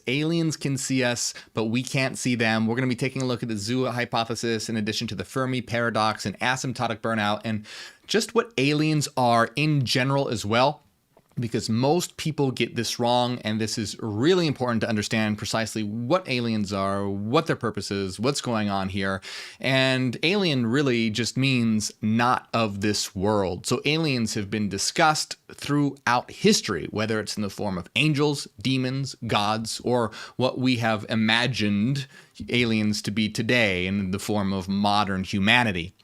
Aliens can see us, but we can't see them. We're going to be taking a look at the zoo hypothesis in addition to the Fermi paradox and asymptotic burnout and just what aliens are in general as well, because most people get this wrong, and this is really important to understand precisely what aliens are, what their purpose is, what's going on here. And alien really just means not of this world. So aliens have been discussed throughout history, whether it's in the form of angels, demons, gods, or what we have imagined aliens to be today in the form of modern humanity.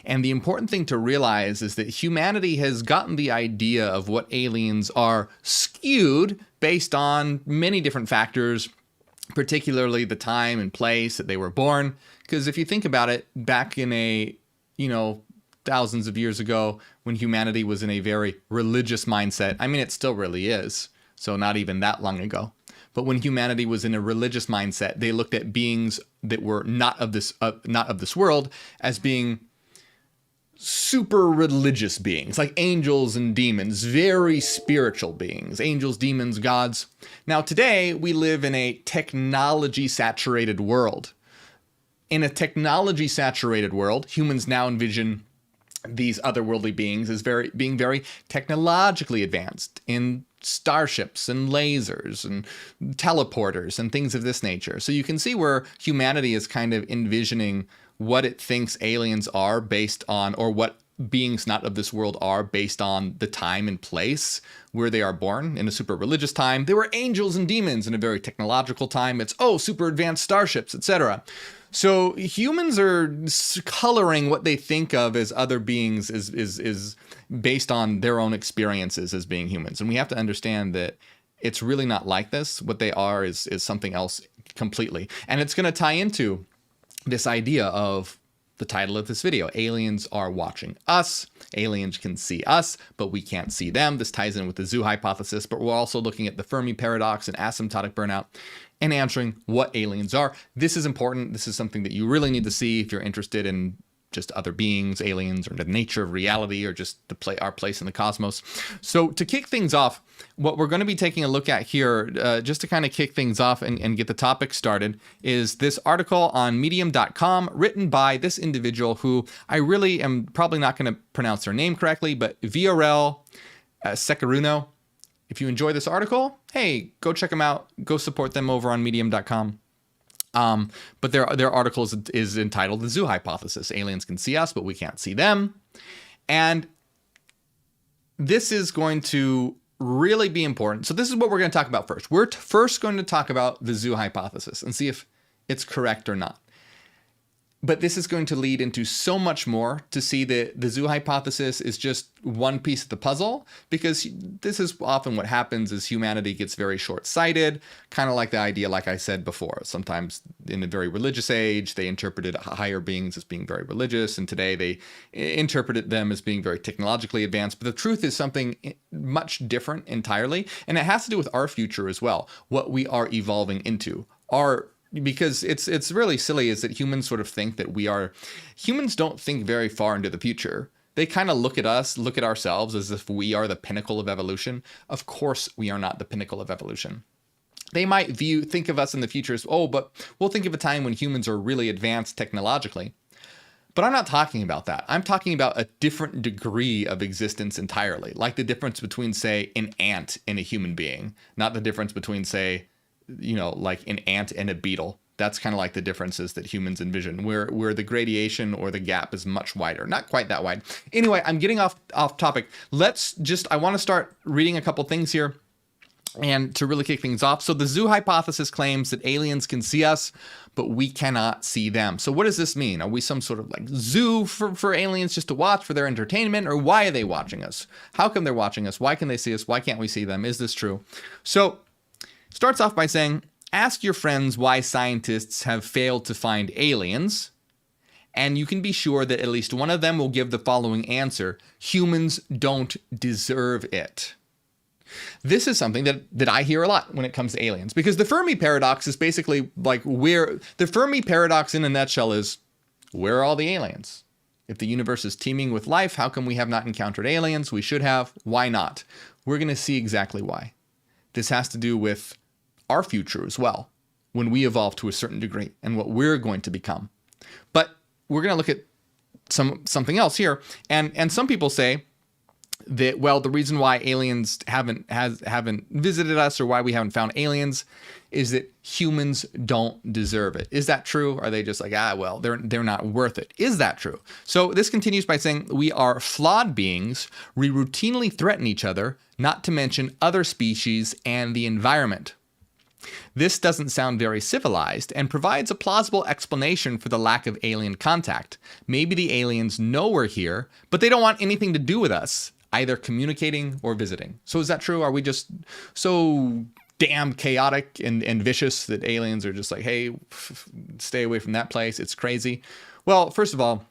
And the important thing to realize is that humanity has gotten the idea of what aliens are skewed based on many different factors, particularly the time and place that they were born. Because if you think about it, back in thousands of years ago, when humanity was in a very religious mindset, I mean, it still really is, so not even that long ago. But when humanity was in a religious mindset, they looked at beings that were not of this world as being super religious beings, like angels and demons, very spiritual beings, angels, demons, gods. Now, today, we live in a technology-saturated world. In a technology-saturated world, humans now envision these otherworldly beings as being very technologically advanced in starships and lasers and teleporters and things of this nature. So you can see where humanity is kind of envisioning what it thinks aliens are based on, or what beings not of this world are based on the time and place where they are born. In a super religious time, they were angels and demons. In a very technological time, it's, super advanced starships, etc. So humans are coloring what they think of as other beings is based on their own experiences as being humans. And we have to understand that it's really not like this. What they are is something else completely. And it's going to tie into this idea of the title of this video. Aliens are watching us. Aliens can see us, but we can't see them. This ties in with the zoo hypothesis, but we're also looking at the Fermi paradox and asymptotic burnout and answering what aliens are. This is important. This is something that you really need to see if you're interested in just other beings, aliens, or the nature of reality, or just our place in the cosmos. So to kick things off, what we're going to be taking a look at here, just to kind of kick things off and get the topic started, is this article on medium.com written by this individual who I really am probably not going to pronounce their name correctly, but VRL Secaruno. If you enjoy this article, hey, go check them out. Go support them over on medium.com. But their article is entitled The Zoo Hypothesis. Aliens can see us, but we can't see them. And this is going to really be important. So this is what we're going to talk about first. We're first going to talk about the zoo hypothesis and see if it's correct or not. But this is going to lead into so much more to see that the zoo hypothesis is just one piece of the puzzle, because this is often what happens is humanity gets very short-sighted, kind of like the idea, like I said before. Sometimes in a very religious age, they interpreted higher beings as being very religious, and today they interpreted them as being very technologically advanced. But the truth is something much different entirely, and it has to do with our future as well, what we are evolving into. Because it's really silly is that humans sort of think that humans don't think very far into the future. They kind of look at us, look at ourselves as if we are the pinnacle of evolution. Of course, we are not the pinnacle of evolution. They might think of us in the future as, but we'll think of a time when humans are really advanced technologically. But I'm not talking about that. I'm talking about a different degree of existence entirely, like the difference between, say, an ant and a human being, not the difference between, say, like an ant and a beetle. That's kind of like the differences that humans envision, where the gradation or the gap is much wider. Not quite that wide. Anyway, I'm getting off topic. I want to start reading a couple things here and to really kick things off. So the zoo hypothesis claims that aliens can see us, but we cannot see them. So what does this mean? Are we some sort of like zoo for aliens just to watch for their entertainment? Or why are they watching us? How come they're watching us? Why can they see us? Why can't we see them? Is this true? So starts off by saying, ask your friends why scientists have failed to find aliens, and you can be sure that at least one of them will give the following answer: humans don't deserve it. This is something that I hear a lot when it comes to aliens, because the Fermi paradox is basically like the Fermi paradox in a nutshell is, where are all the aliens? If the universe is teeming with life, how come we have not encountered aliens? We should have. Why not? We're going to see exactly why. This has to do with our future as well when we evolve to a certain degree and what we're going to become. But we're going to look at something else here. And some people say that, well, the reason why aliens haven't visited us, or why we haven't found aliens, is that humans don't deserve it. Is that true? Are they just like, well, they're not worth it? Is that true? So this continues by saying, we are flawed beings. We routinely threaten each other, not to mention other species and the environment. This doesn't sound very civilized and provides a plausible explanation for the lack of alien contact. Maybe the aliens know we're here, but they don't want anything to do with us, either communicating or visiting. So is that true? Are we just so damn chaotic and vicious that aliens are just like, hey, stay away from that place? It's crazy. Well, first of all,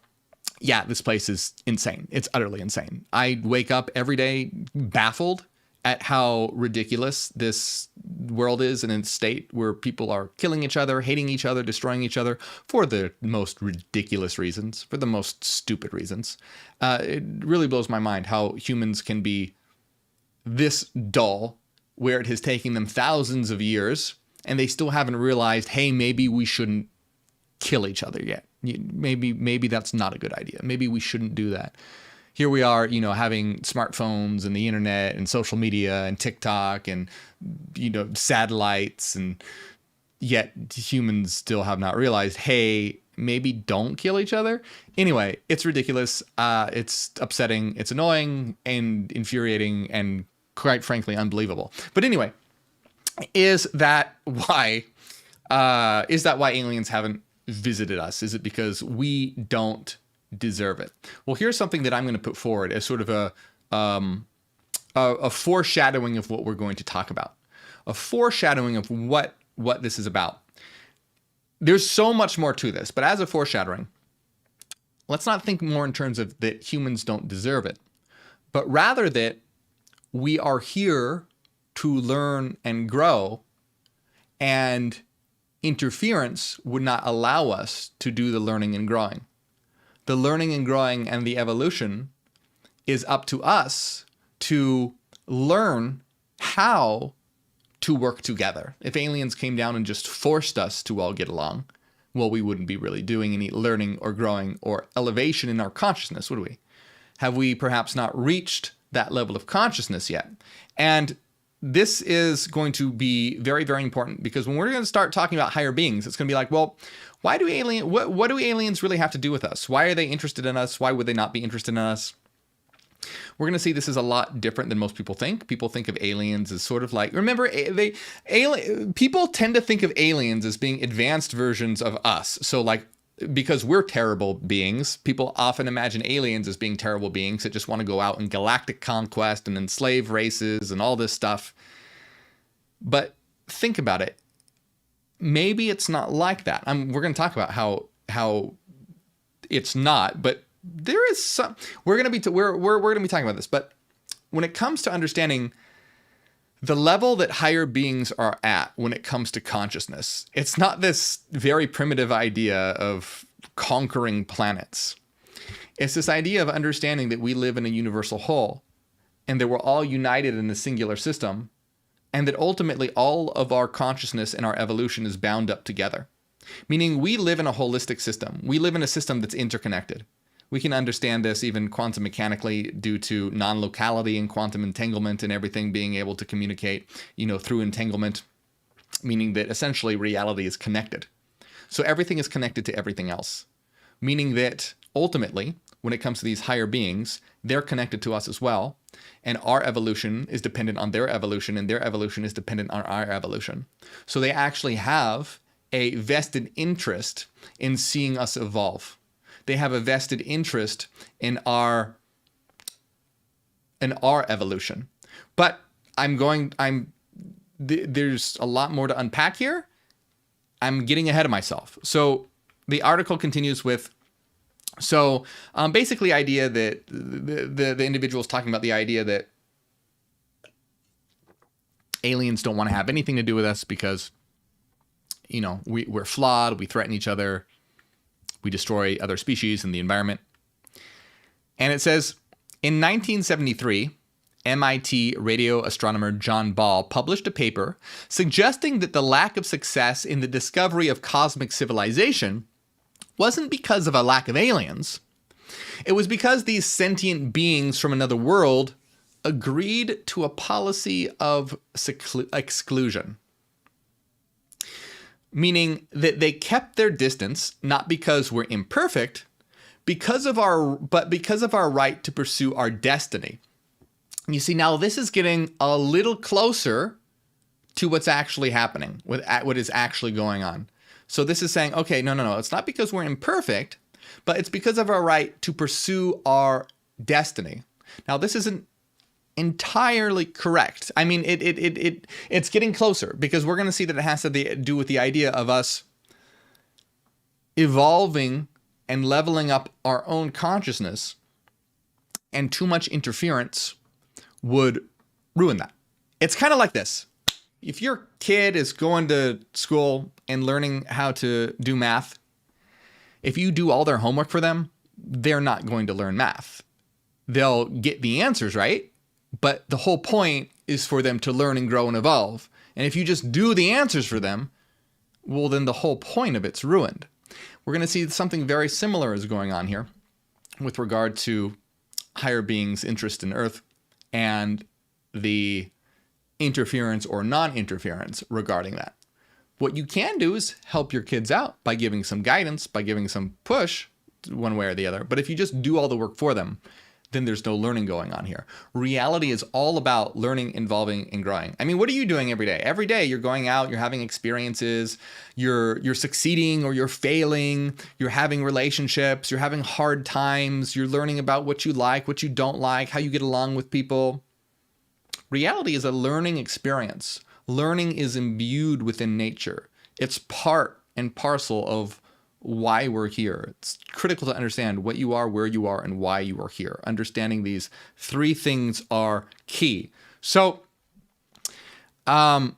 yeah, this place is insane. It's utterly insane. I wake up every day baffled at how ridiculous this world is in a state where people are killing each other, hating each other, destroying each other for the most ridiculous reasons, for the most stupid reasons. It really blows my mind how humans can be this dull, where it has taken them thousands of years, and they still haven't realized, hey, maybe we shouldn't kill each other yet. Maybe that's not a good idea. Maybe we shouldn't do that. Here we are, having smartphones and the internet and social media and TikTok and, satellites, and yet humans still have not realized, hey, maybe don't kill each other. Anyway, it's ridiculous. It's upsetting. It's annoying and infuriating and, quite frankly, unbelievable. But anyway, is that why aliens haven't visited us? Is it because we don't deserve it? Well, here's something that I'm going to put forward as sort of a foreshadowing of what we're going to talk about, a foreshadowing of what this is about. There's so much more to this, but as a foreshadowing, let's not think more in terms of that humans don't deserve it, but rather that we are here to learn and grow, and interference would not allow us to do the learning and growing. The learning and growing and the evolution is up to us to learn how to work together. If aliens came down and just forced us to all get along, well, we wouldn't be really doing any learning or growing or elevation in our consciousness, would we? Have we perhaps not reached that level of consciousness yet? And this is going to be very, very important, because when we're going to start talking about higher beings, it's going to be like, well, what do aliens really have to do with us? Why are they interested in us? Why would they not be interested in us? We're going to see this is a lot different than most people think. People think of aliens as sort of like, remember, people tend to think of aliens as being advanced versions of us. So like, because we're terrible beings, people often imagine aliens as being terrible beings that just want to go out in galactic conquest and enslave races and all this stuff. But think about it. Maybe it's not like that. We're going to talk about how it's not, but there is some. We're going to be talking about this. But when it comes to understanding the level that higher beings are at when it comes to consciousness, it's not this very primitive idea of conquering planets. It's this idea of understanding that we live in a universal whole, and that we're all united in a singular system, and that ultimately all of our consciousness and our evolution is bound up together. Meaning we live in a holistic system. We live in a system that's interconnected. We can understand this even quantum mechanically due to non-locality and quantum entanglement and everything being able to communicate, through entanglement, meaning that essentially reality is connected. So everything is connected to everything else, meaning that ultimately, when it comes to these higher beings, they're connected to us as well. And our evolution is dependent on their evolution, and their evolution is dependent on our evolution. So they actually have a vested interest in seeing us evolve. They have a vested interest in our evolution. But there's a lot more to unpack here. I'm getting ahead of myself. So the article continues with, basically idea that the individual is talking about the idea that aliens don't want to have anything to do with us because, we're flawed, we threaten each other, we destroy other species and the environment. And it says, in 1973, MIT radio astronomer John Ball published a paper suggesting that the lack of success in the discovery of cosmic civilization wasn't because of a lack of aliens. It was because these sentient beings from another world agreed to a policy of exclusion. Meaning that they kept their distance, not because we're imperfect, but because of our right to pursue our destiny. You see, now this is getting a little closer to what's actually happening, what is actually going on. So this is saying, okay, no, it's not because we're imperfect, but it's because of our right to pursue our destiny. Now, this isn't entirely correct. I mean, it's getting closer, because we're going to see that it has to do with the idea of us evolving and leveling up our own consciousness, and too much interference would ruin that. It's kind of like this. If your kid is going to school and learning how to do math, if you do all their homework for them, they're not going to learn math. They'll get the answers right, but the whole point is for them to learn and grow and evolve. And if you just do the answers for them, well, then the whole point of it's ruined. We're going to see something very similar is going on here with regard to higher beings' interest in Earth and the interference or non-interference regarding that. What you can do is help your kids out by giving some guidance, by giving some push one way or the other. But if you just do all the work for them, then there's no learning going on here. Reality is all about learning, evolving, and growing. I mean, what are you doing every day? Every day you're going out, you're having experiences, you're succeeding or you're failing, you're having relationships, you're having hard times, you're learning about what you like, what you don't like, how you get along with people. Reality is a learning experience. Learning is imbued within nature. It's part and parcel of why we're here. It's critical to understand what you are, where you are, and why you are here. Understanding these three things are key. So it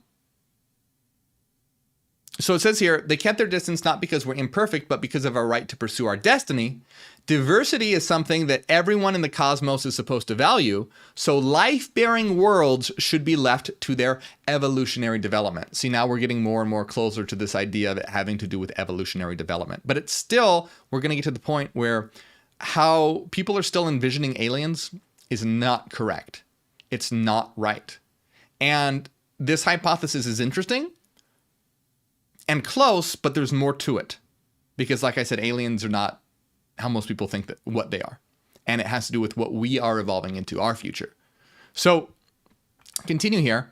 says here, they kept their distance not because we're imperfect, but because of our right to pursue our destiny. Diversity is something that everyone in the cosmos is supposed to value, so life-bearing worlds should be left to their evolutionary development. See, now we're getting more and more closer to this idea of it having to do with evolutionary development. But it's still, we're going to get to the point where how people are still envisioning aliens is not correct. It's not right. And this hypothesis is interesting and close, but there's more to it. Because like I said, aliens are not how most people think that what they are. And it has to do with what we are evolving into, our future. So continuing here,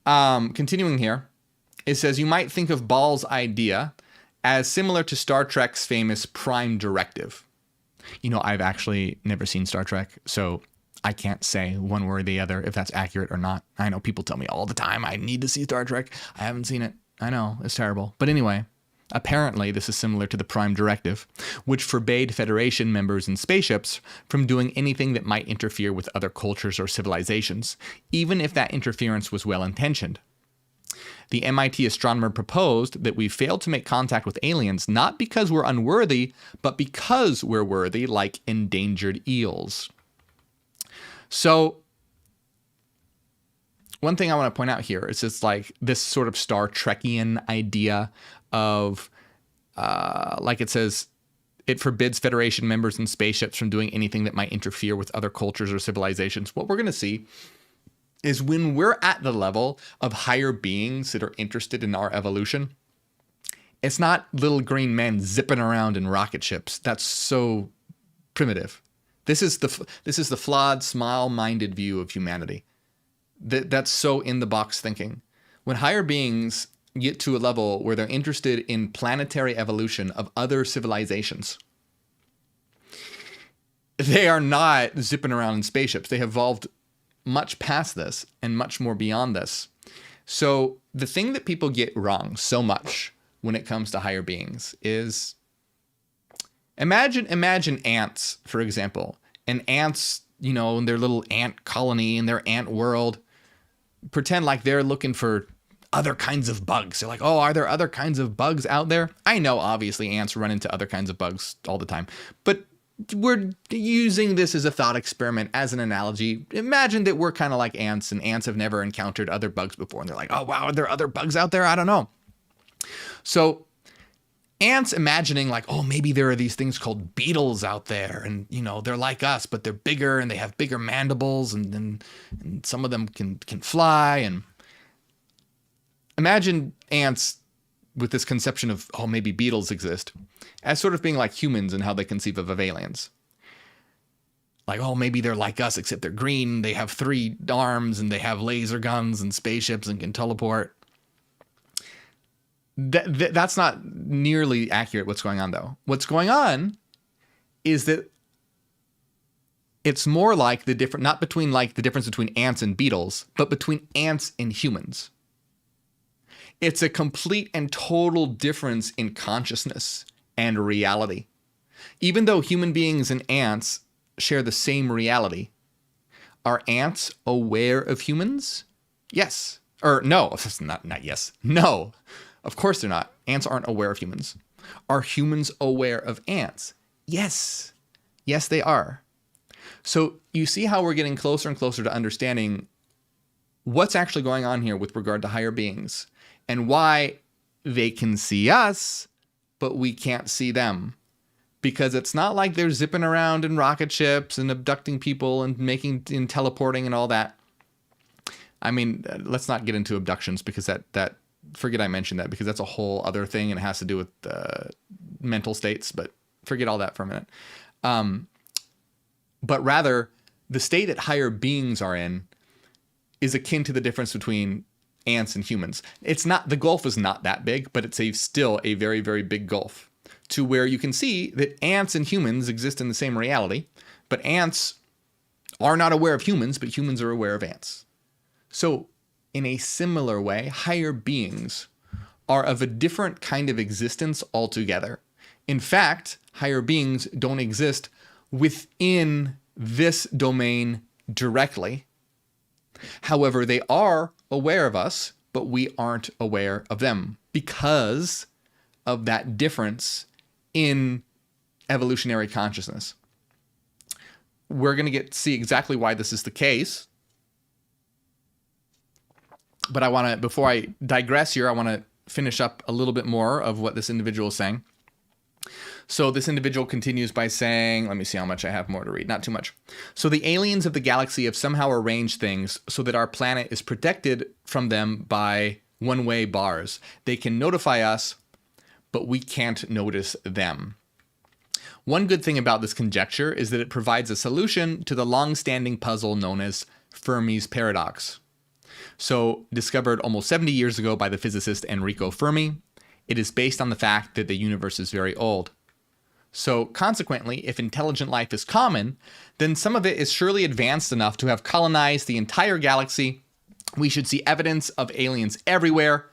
it says, you might think of Ball's idea as similar to Star Trek's famous Prime Directive. You know, I've actually never seen Star Trek, so I can't say one way or the other if that's accurate or not. I know people tell me all the time, I need to see Star Trek. I haven't seen it. I know, it's terrible. But anyway, apparently this is similar to the Prime Directive, which forbade Federation members and spaceships from doing anything that might interfere with other cultures or civilizations, even if that interference was well-intentioned. The MIT astronomer proposed that we failed to make contact with aliens not because we're unworthy, but because we're worthy, like endangered eels. So one thing I want to point out here is it's like this sort of Star Trekian idea of, like it says, it forbids Federation members and spaceships from doing anything that might interfere with other cultures or civilizations. What we're going to see is when we're at the level of higher beings that are interested in our evolution, it's not little green men zipping around in rocket ships. That's so primitive. This is the flawed, small-minded view of humanity. That's so in-the-box thinking. When higher beings get to a level where they're interested in planetary evolution of other civilizations, they are not zipping around in spaceships. They have evolved much past this and much more beyond this. So the thing that people get wrong so much when it comes to higher beings is, imagine ants, for example, and ants, you know, in their little ant colony, in their ant world, pretend like they're looking for other kinds of bugs. They're like, oh, are there other kinds of bugs out there? I know, obviously, ants run into other kinds of bugs all the time. But we're using this as a thought experiment, as an analogy. Imagine that we're kind of like ants, and ants have never encountered other bugs before. And they're like, oh, wow, are there other bugs out there? I don't know. So ants imagining like, oh, maybe there are these things called beetles out there. And, they're like us, but they're bigger and they have bigger mandibles. And some of them can fly. And imagine ants with this conception of, oh, maybe beetles exist, as sort of being like humans and how they conceive of aliens. Like, oh, maybe they're like us, except they're green. They have 3 arms and they have laser guns and spaceships and can teleport. That's not nearly accurate what's going on, though. What's going on is that it's more like not between like the difference between ants and beetles, but between ants and humans. It's a complete and total difference in consciousness and reality. Even though human beings and ants share the same reality, are ants aware of humans? Yes. Or no, not yes. No, of course they're not. Ants aren't aware of humans. Are humans aware of ants? Yes. Yes, they are. So you see how we're getting closer and closer to understanding what's actually going on here with regard to higher beings, and why they can see us, but we can't see them. Because it's not like they're zipping around in rocket ships and abducting people and teleporting and all that. I mean, let's not get into abductions, because that forget I mentioned that, because that's a whole other thing and it has to do with mental states, but forget all that for a minute. But rather, the state that higher beings are in is akin to the difference between ants and humans. The gulf is not that big, but it's still a very, very big gulf, to where you can see that ants and humans exist in the same reality, but ants are not aware of humans, but humans are aware of ants. So in a similar way, higher beings are of a different kind of existence altogether. In fact, higher beings don't exist within this domain directly. However, they are aware of us, but we aren't aware of them because of that difference in evolutionary consciousness. We're going to see exactly why this is the case. But before I digress here, I want to finish up a little bit more of what this individual is saying. So this individual continues by saying, let me see how much I have more to read. Not too much. So the aliens of the galaxy have somehow arranged things so that our planet is protected from them by one-way bars. They can notify us, but we can't notice them. One good thing about this conjecture is that it provides a solution to the long-standing puzzle known as Fermi's paradox. So, discovered almost 70 years ago by the physicist Enrico Fermi, it is based on the fact that the universe is very old. So, consequently, if intelligent life is common, then some of it is surely advanced enough to have colonized the entire galaxy. We should see evidence of aliens everywhere.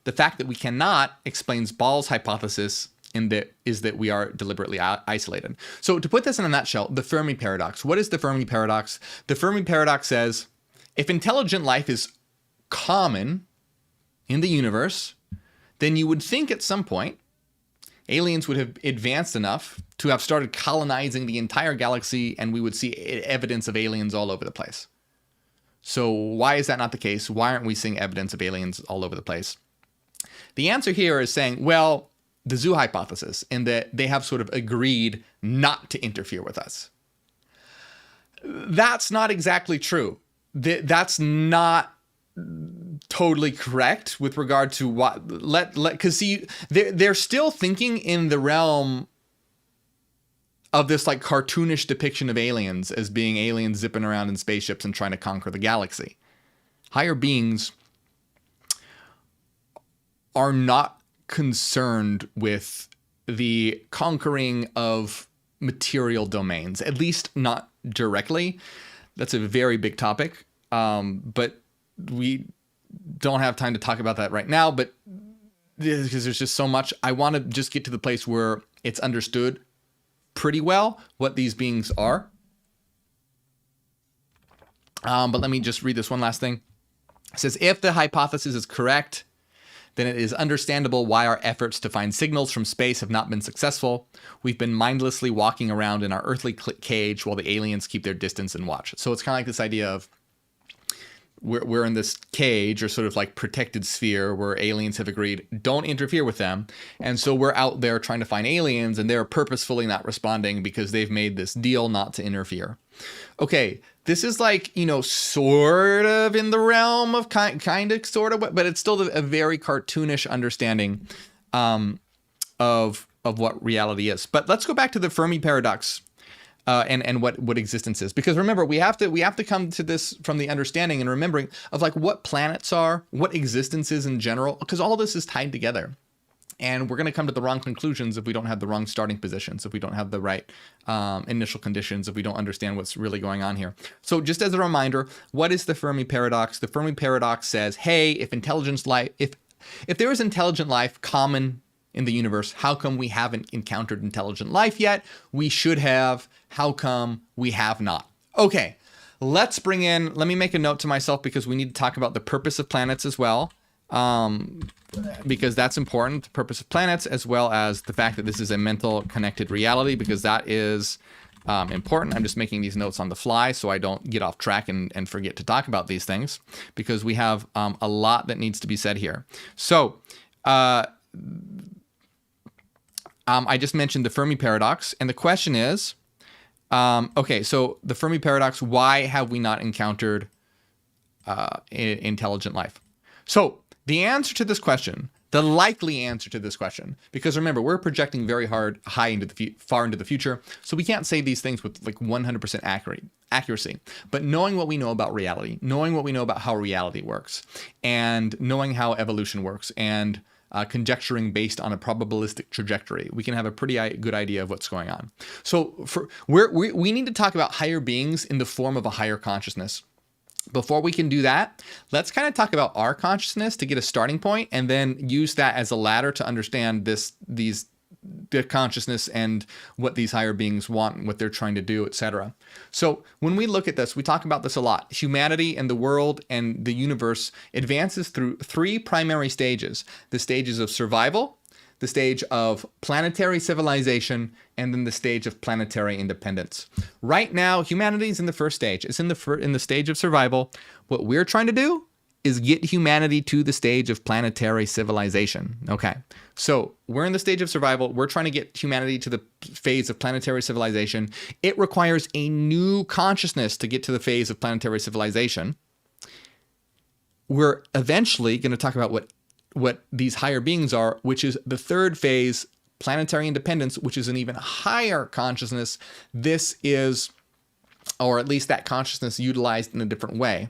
The fact that we cannot explains Ball's hypothesis is that we are deliberately isolated. So to put this in a nutshell, the Fermi paradox. What is the Fermi paradox? The Fermi paradox says, if intelligent life is common in the universe, then you would think at some point aliens would have advanced enough to have started colonizing the entire galaxy, and we would see evidence of aliens all over the place. So why is that not the case? Why aren't we seeing evidence of aliens all over the place? The answer here is saying, well, the zoo hypothesis, in that they have sort of agreed not to interfere with us. That's not exactly true. That's not totally correct with regard to what because see, they're still thinking in the realm of this like cartoonish depiction of aliens as being aliens zipping around in spaceships and trying to conquer the galaxy. Higher beings are not concerned with the conquering of material domains, at least not directly. That's a very big topic, but we don't have time to talk about that right now, but because there's just so much. I want to just get to the place where it's understood pretty well what these beings are. But let me just read this one last thing. It says, if the hypothesis is correct, then it is understandable why our efforts to find signals from space have not been successful. We've been mindlessly walking around in our earthly cage while the aliens keep their distance and watch. So it's kind of like this idea of we're in this cage or sort of like protected sphere where aliens have agreed don't interfere with them. And so we're out there trying to find aliens and they're purposefully not responding because they've made this deal not to interfere. Okay, this is like, sort of in the realm of kind of, sort of, but it's still a very cartoonish understanding of what reality is. But let's go back to the Fermi paradox. And what existence is, because remember we have to come to this from the understanding and remembering of like what planets are, what existence is in general, because all this is tied together, and we're going to come to the wrong conclusions if we don't have the wrong starting positions, if we don't have the right initial conditions, if we don't understand what's really going on here. So just as a reminder, what is the Fermi paradox? The Fermi paradox says, hey, if there is intelligent life common in the universe, how come we haven't encountered intelligent life yet? We should have. How come we have not? Okay, let me make a note to myself because we need to talk about the purpose of planets as well, because that's important, the purpose of planets, as well as the fact that this is a mental connected reality, because that is important. I'm just making these notes on the fly so I don't get off track and forget to talk about these things, because we have a lot that needs to be said here. So, I just mentioned the Fermi paradox, and the question is, okay, so the Fermi paradox, why have we not encountered intelligent life? So the answer to this question, the likely answer to this question, because remember, we're projecting very high into far into the future, so we can't say these things with like 100% accuracy. But knowing what we know about reality, knowing what we know about how reality works, and knowing how evolution works, and conjecturing based on a probabilistic trajectory, we can have a pretty good idea of what's going on. So we need to talk about higher beings in the form of a higher consciousness. Before we can do that, let's kind of talk about our consciousness to get a starting point, and then use that as a ladder to understand the consciousness and what these higher beings want and what they're trying to do, etc. So when we look at this, we talk about this a lot. Humanity and the world and the universe advances through three primary stages: the stages of survival, the stage of planetary civilization, and then the stage of planetary independence. Right now, humanity is in the first stage. It's in the stage of survival. What we're trying to do is get humanity to the stage of planetary civilization. Okay, so we're in the stage of survival. We're trying to get humanity to the phase of planetary civilization. It requires a new consciousness to get to the phase of planetary civilization. We're eventually going to talk about what these higher beings are, which is the third phase, planetary independence, which is an even higher consciousness. This is, or at least that consciousness utilized in a different way.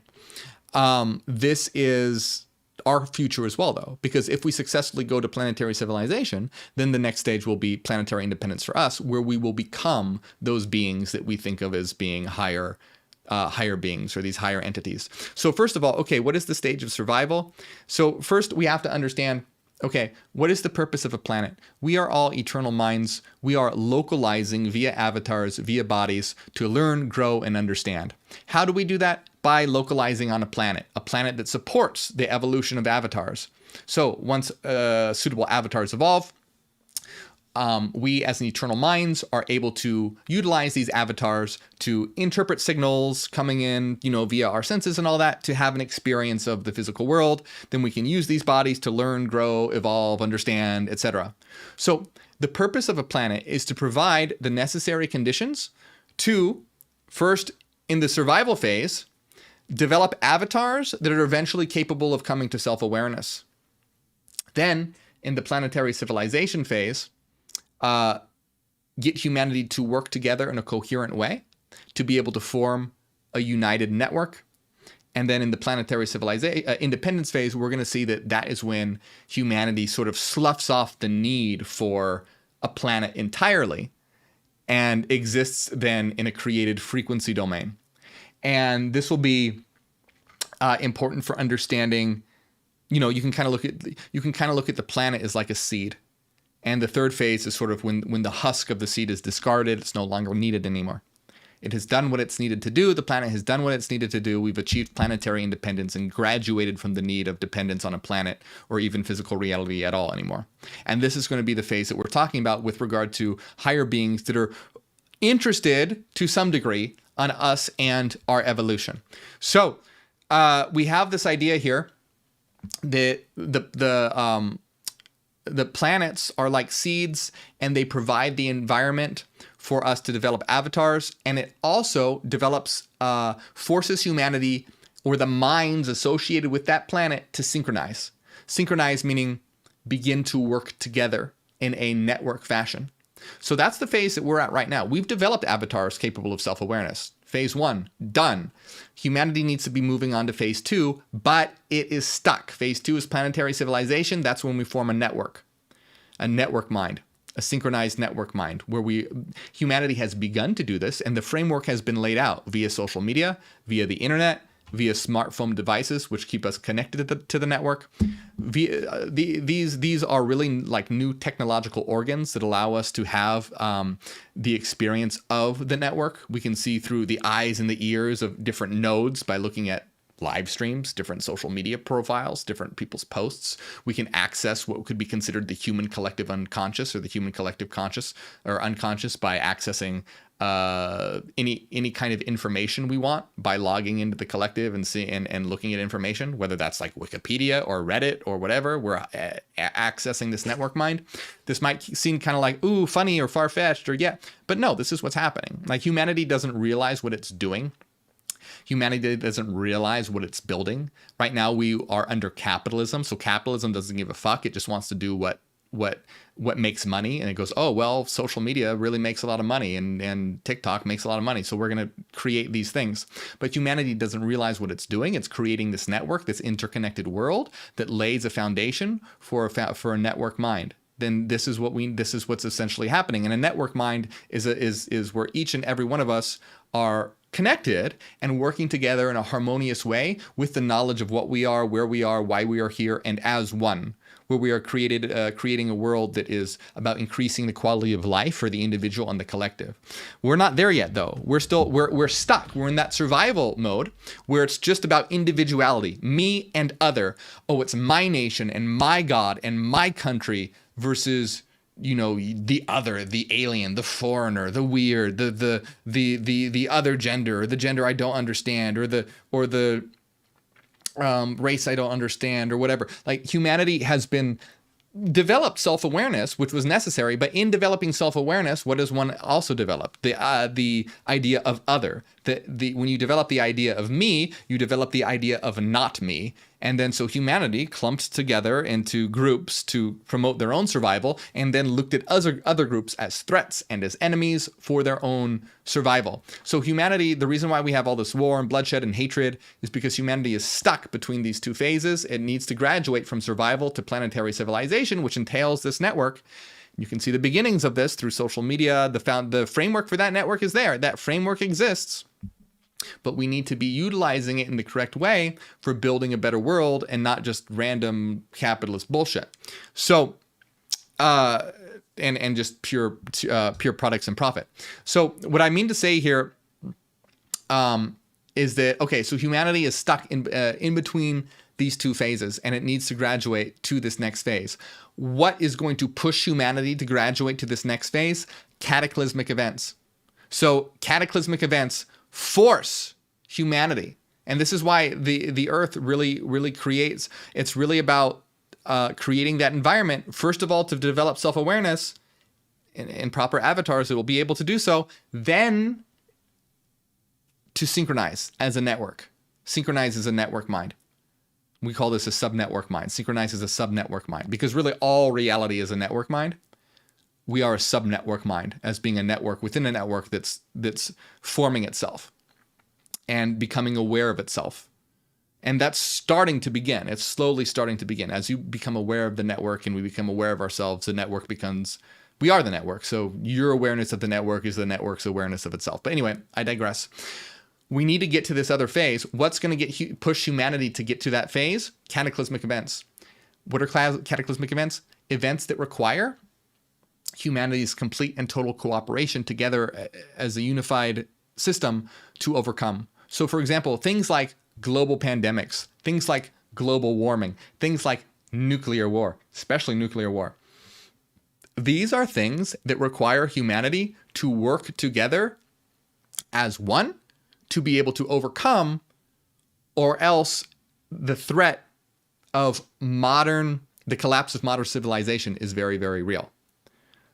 This is our future as well, though, because if we successfully go to planetary civilization, then the next stage will be planetary independence for us, where we will become those beings that we think of as being higher beings, or these higher entities. So first of all, okay, what is the stage of survival? So first we have to understand, okay, what is the purpose of a planet? We are all eternal minds. We are localizing via avatars, via bodies, to learn, grow, and understand. How do we do that? By localizing on a planet that supports the evolution of avatars. So once suitable avatars evolve, we as an eternal minds are able to utilize these avatars to interpret signals coming in, via our senses and all that, to have an experience of the physical world. Then we can use these bodies to learn, grow, evolve, understand, etc. So the purpose of a planet is to provide the necessary conditions to, first, in the survival phase, develop avatars that are eventually capable of coming to self-awareness. Then, in the planetary civilization phase, get humanity to work together in a coherent way, to be able to form a united network. And then in the planetary civilization independence phase, we're going to see that is when humanity sort of sloughs off the need for a planet entirely and exists then in a created frequency domain. And this will be important for understanding. You can kind of look at the planet as like a seed. And the third phase is sort of when the husk of the seed is discarded, it's no longer needed anymore. It has done what it's needed to do. The planet has done what it's needed to do. We've achieved planetary independence and graduated from the need of dependence on a planet or even physical reality at all anymore. And this is going to be the phase that we're talking about with regard to higher beings that are interested to some degree on us and our evolution. So we have this idea here that the planets are like seeds, and they provide the environment for us to develop avatars, and it also develops forces humanity or the minds associated with that planet to synchronize. Synchronize meaning begin to work together in a network fashion. So that's the phase that we're at right now. We've developed avatars capable of self-awareness. Phase 1, done. Humanity needs to be moving on to phase 2, but it is stuck. Phase 2 is planetary civilization. That's when we form a network mind, a synchronized network mind, where humanity has begun to do this, and the framework has been laid out via social media, via the internet, via smartphone devices, which keep us connected to the network. These are really like new technological organs that allow us to have the experience of the network. We can see through the eyes and the ears of different nodes by looking at live streams, different social media profiles, different people's posts. We can access what could be considered the human collective unconscious or the human collective conscious or unconscious by accessing any kind of information we want by logging into the collective and looking at information, whether that's like Wikipedia or Reddit or whatever. We're accessing this network mind. This might seem kind of like, ooh, funny or far-fetched or yeah, but no, this is what's happening. Like humanity doesn't realize what it's doing. Humanity doesn't realize what it's building. Right now we are under capitalism. So capitalism doesn't give a fuck. It just wants to do what makes money. And it goes, oh, well, social media really makes a lot of money and TikTok makes a lot of money. So we're going to create these things. But humanity doesn't realize what it's doing. It's creating this network, this interconnected world that lays a foundation for a network mind. Then this is what's essentially happening. And a network mind is where each and every one of us are connected and working together in a harmonious way with the knowledge of what we are, where we are, why we are here, and as one, where we are creating a world that is about increasing the quality of life for the individual and the collective. We're not there yet, though. We're stuck. We're in that survival mode where it's just about individuality, me and other. Oh, it's my nation and my God and my country versus the other, the alien, the foreigner, the weird, the other gender, or the gender I don't understand, or the race I don't understand, or whatever. Like humanity has been developed self-awareness, which was necessary, but in developing self-awareness, what does one also develop? The idea of other. When you develop the idea of me, you develop the idea of not me. And then so humanity clumped together into groups to promote their own survival, and then looked at other groups as threats and as enemies for their own survival. So humanity, the reason why we have all this war and bloodshed and hatred is because humanity is stuck between these two phases. It needs to graduate from survival to planetary civilization, which entails this network. You can see the beginnings of this through social media. The framework for that network is there. That framework exists. But we need to be utilizing it in the correct way for building a better world and not just random capitalist bullshit. So, and just pure products and profit. So what I mean to say here is that, okay, so humanity is stuck in between these two phases, and it needs to graduate to this next phase. What is going to push humanity to graduate to this next phase? Cataclysmic events. So cataclysmic events force humanity. And this is why the earth really creates. It's really about creating that environment, first of all, to develop self-awareness in proper avatars that will be able to do so, then to synchronize as a network. Synchronize as a network mind. We call this a sub-network mind. Synchronize as a sub-network mind, because really all reality is a network mind. We are a sub-network mind, as being a network within a network that's forming itself and becoming aware of itself. And that's starting to begin. It's slowly starting to begin. As you become aware of the network and we become aware of ourselves, the network we are the network. So your awareness of the network is the network's awareness of itself. But anyway, I digress. We need to get to this other phase. What's going to push humanity to get to that phase? Cataclysmic events. What are cataclysmic events? Events that require humanity's complete and total cooperation together as a unified system to overcome. So for example, things like global pandemics, things like global warming, things like nuclear war, especially nuclear war. These are things that require humanity to work together as one to be able to overcome, or else the threat of the collapse of modern civilization is very, very real.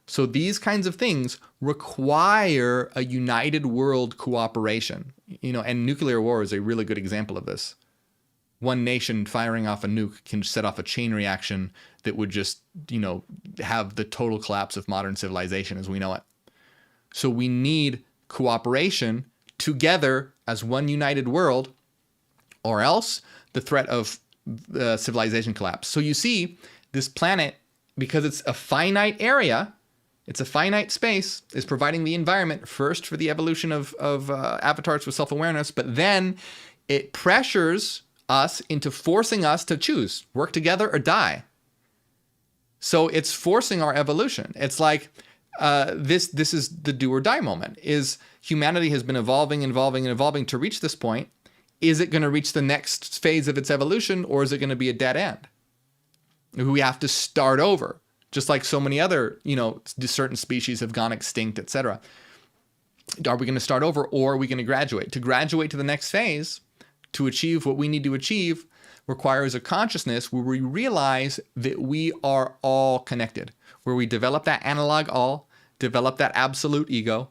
So these kinds of things require a united world cooperation, and nuclear war is a really good example of this. One nation firing off a nuke can set off a chain reaction that would just, have the total collapse of modern civilization as we know it. So we need cooperation together as one united world, or else the threat of civilization collapse. So you see, this planet, because it's a finite area, it's a finite space, is providing the environment first for the evolution of avatars with self-awareness, but then it pressures us into forcing us to choose, work together or die. So it's forcing our evolution. It's like this is the do or die moment. Is humanity has been evolving to reach this point. Is it going to reach the next phase of its evolution, or is it going to be a dead end? We have to start over, just like so many other, certain species have gone extinct, etc. Are we going to start over, or are we going to graduate? To graduate to the next phase, to achieve what we need to achieve, requires a consciousness where we realize that we are all connected, where we develop that analog all, develop that absolute ego,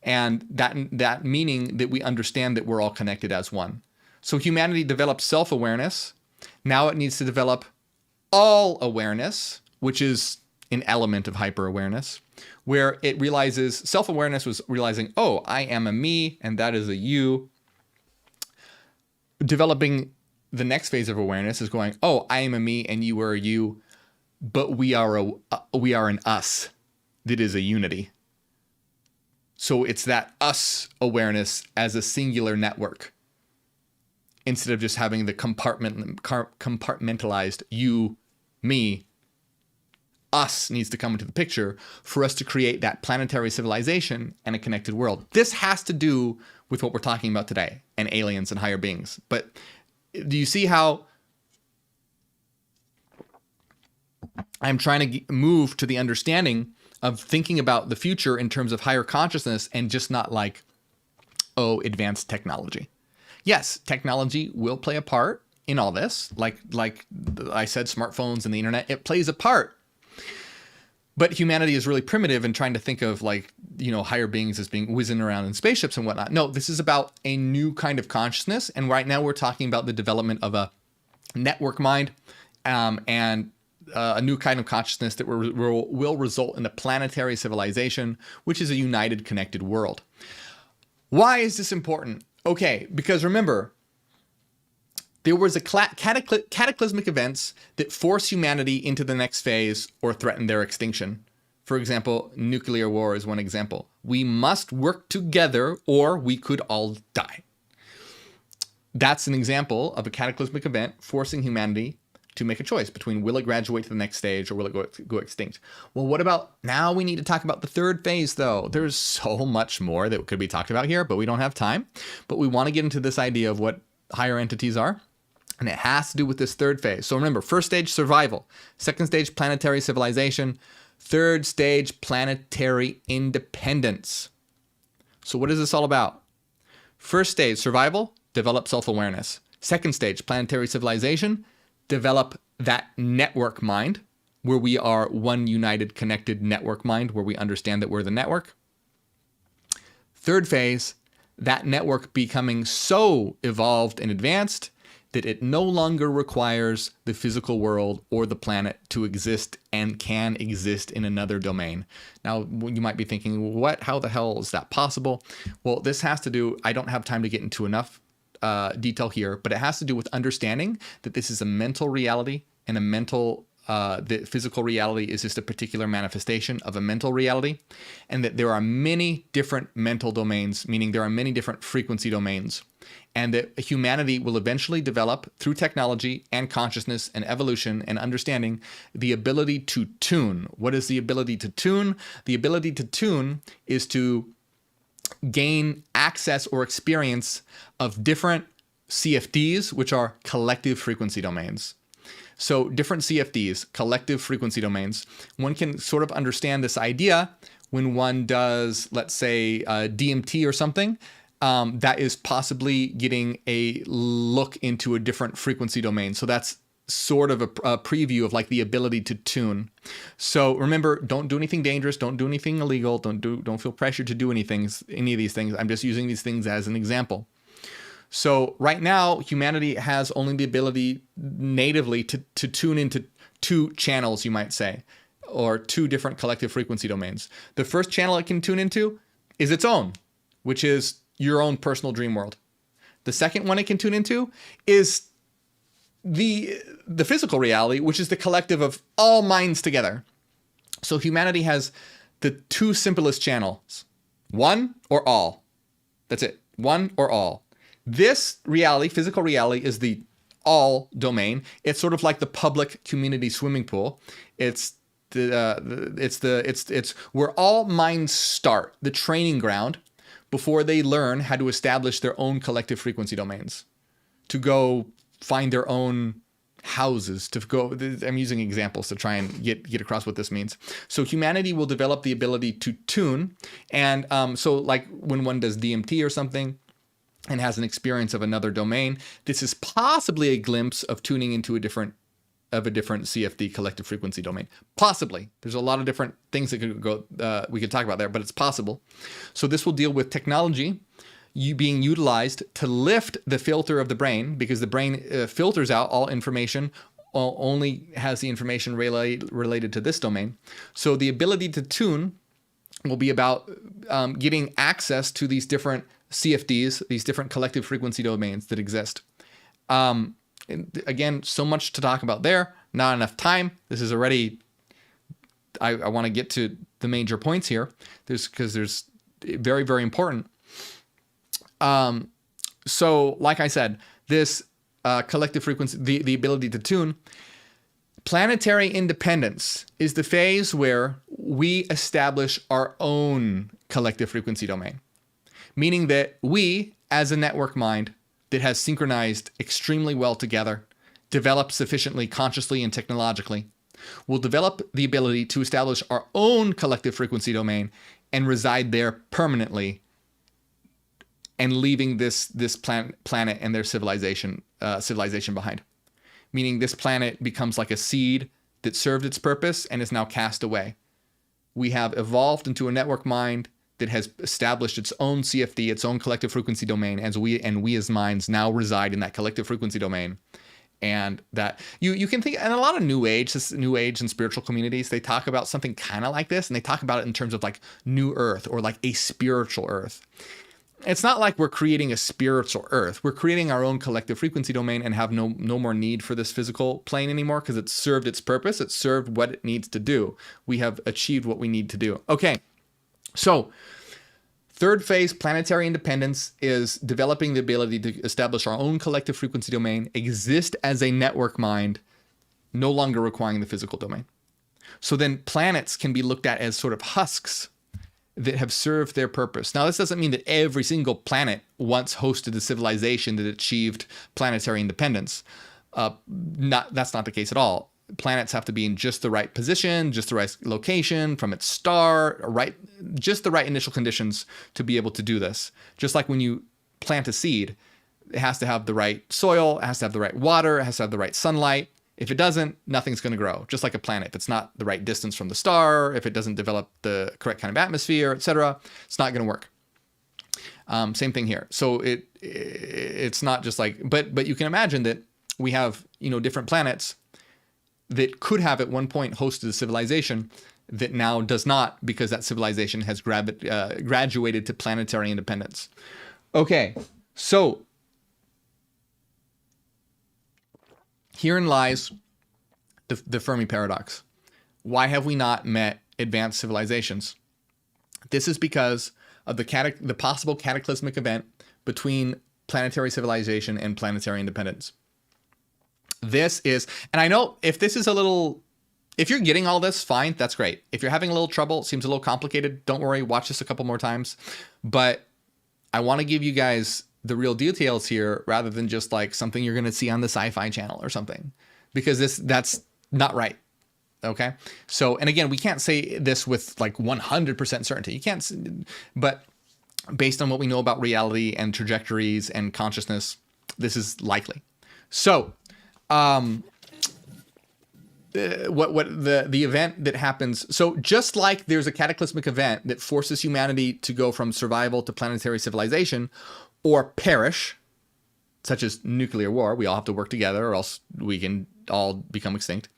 and that meaning that we understand that we're all connected as one. So humanity developed self-awareness. Now it needs to develop all awareness, which is an element of hyper-awareness, where it realizes, self-awareness was realizing, oh, I am a me, and that is a you. Developing the next phase of awareness is going, oh, I am a me, and you are a you, but we are an us that is a unity. So it's that us awareness as a singular network, instead of just having the compartmentalized you, me. Us needs to come into the picture for us to create that planetary civilization and a connected world. This has to do with what we're talking about today, and aliens and higher beings. But do you see how I'm trying to move to the understanding of thinking about the future in terms of higher consciousness, and just not like, oh, advanced technology. Yes, technology will play a part in all this. Like I said, smartphones and the internet, it plays a part. But humanity is really primitive in trying to think of higher beings as being whizzing around in spaceships and whatnot. No, this is about a new kind of consciousness. And right now we're talking about the development of a network mind, and a new kind of consciousness that will result in a planetary civilization, which is a united, connected world. Why is this important? Okay, because remember, there was a cataclysmic events that force humanity into the next phase or threaten their extinction. For example, nuclear war is one example. We must work together or we could all die. That's an example of a cataclysmic event forcing humanity to make a choice between will it graduate to the next stage or will it go extinct. Well, what about now? We need to talk about the third phase, though. There's so much more that could be talked about here, but we don't have time. But we want to get into this idea of what higher entities are. And it has to do with this third phase. So remember, first stage, survival. Second stage, planetary civilization. Third stage, planetary independence. So what is this all about? First stage, survival, develop self-awareness. Second stage, planetary civilization, develop that network mind, where we are one united, connected network mind, where we understand that we're the network. Third phase, that network becoming so evolved and advanced that it no longer requires the physical world or the planet to exist and can exist in another domain. Now, you might be thinking, how the hell is that possible? Well, this has to do, I don't have time to get into enough detail here, but it has to do with understanding that this is a mental reality, and the physical reality is just a particular manifestation of a mental reality, and that there are many different mental domains, meaning there are many different frequency domains, and that humanity will eventually develop through technology and consciousness and evolution and understanding the ability to tune. What is the ability to tune? The ability to tune is to gain access or experience of different CFDs, which are collective frequency domains. So different CFDs, collective frequency domains, one can sort of understand this idea when one does, let's say, DMT or something, that is possibly getting a look into a different frequency domain. So that's sort of a preview of like the ability to tune. So remember, don't do anything dangerous, don't do anything illegal, don't feel pressured to do any of these things. I'm just using these things as an example. So right now, humanity has only the ability natively to tune into two channels, you might say, or two different collective frequency domains. The first channel it can tune into is its own, which is your own personal dream world. The second one it can tune into is the physical reality, which is the collective of all minds together. So humanity has the two simplest channels, one or all. That's it, one or all. This reality, physical reality, is the all domain. It's sort of like the public community swimming pool. It's where all minds start, the training ground, before they learn how to establish their own collective frequency domains, to go find their own houses, to go. I'm using examples to try and get across what this means. So humanity will develop the ability to tune, and so like when one does DMT or something, and has an experience of another domain, this is possibly a glimpse of tuning into a different CFD, collective frequency domain. Possibly. There's a lot of different things that could go we could talk about there, but it's possible. So this will deal with technology being utilized to lift the filter of the brain, because the brain filters out all information, only has the information related to this domain. So the ability to tune will be about getting access to these different CFDs, these different collective frequency domains that exist. Again, so much to talk about there, not enough time. This is already, I want to get to the major points here, because there's very, very important. So like I said, this collective frequency, the ability to tune, planetary independence is the phase where we establish our own collective frequency domain. Meaning that we, as a network mind that has synchronized extremely well together, developed sufficiently consciously and technologically, will develop the ability to establish our own collective frequency domain and reside there permanently, and leaving this planet and their civilization behind. Meaning this planet becomes like a seed that served its purpose and is now cast away. We have evolved into a network mind that has established its own CFD, its own collective frequency domain, as we as minds now reside in that collective frequency domain. And that you can think, and a lot of new age and spiritual communities, they talk about something kind of like this, and they talk about it in terms of like new earth, or like a spiritual earth. It's not like we're creating a spiritual earth. We're creating our own collective frequency domain and have no more need for this physical plane anymore, because it's served its purpose. It's served what it needs to do. We have achieved what we need to do. Okay. So, third phase, planetary independence, is developing the ability to establish our own collective frequency domain, exist as a network mind, no longer requiring the physical domain. So then planets can be looked at as sort of husks that have served their purpose. Now, this doesn't mean that every single planet once hosted a civilization that achieved planetary independence. That's not the case at all. Planets have to be in just the right position, just the right location from its star, just the right initial conditions to be able to do this. Just like when you plant a seed, it has to have the right soil, it has to have the right water, it has to have the right sunlight. If it doesn't, nothing's going to grow. Just like a planet, if it's not the right distance from the star, if it doesn't develop the correct kind of atmosphere, etc., it's not going to work. Same thing here. So it's not just like, but you can imagine that we have different planets that could have at one point hosted a civilization that now does not, because that civilization has graduated to planetary independence. Okay, so herein lies the Fermi paradox. Why have we not met advanced civilizations? This is because of the possible cataclysmic event between planetary civilization and planetary independence. This is, and I know if this is a little if you're getting all this, fine, that's great. If you're having a little trouble, it seems a little complicated, don't worry, watch this a couple more times. But I want to give you guys the real details here rather than just like something you're going to see on the Sci-Fi Channel or something, because that's not right. Okay. So, and again, we can't say this with like 100% certainty. You can't, but based on what we know about reality and trajectories and consciousness, this is likely. So, what the event that happens. So just like there's a cataclysmic event that forces humanity to go from survival to planetary civilization or perish, such as nuclear war, we all have to work together or else we can all become extinct.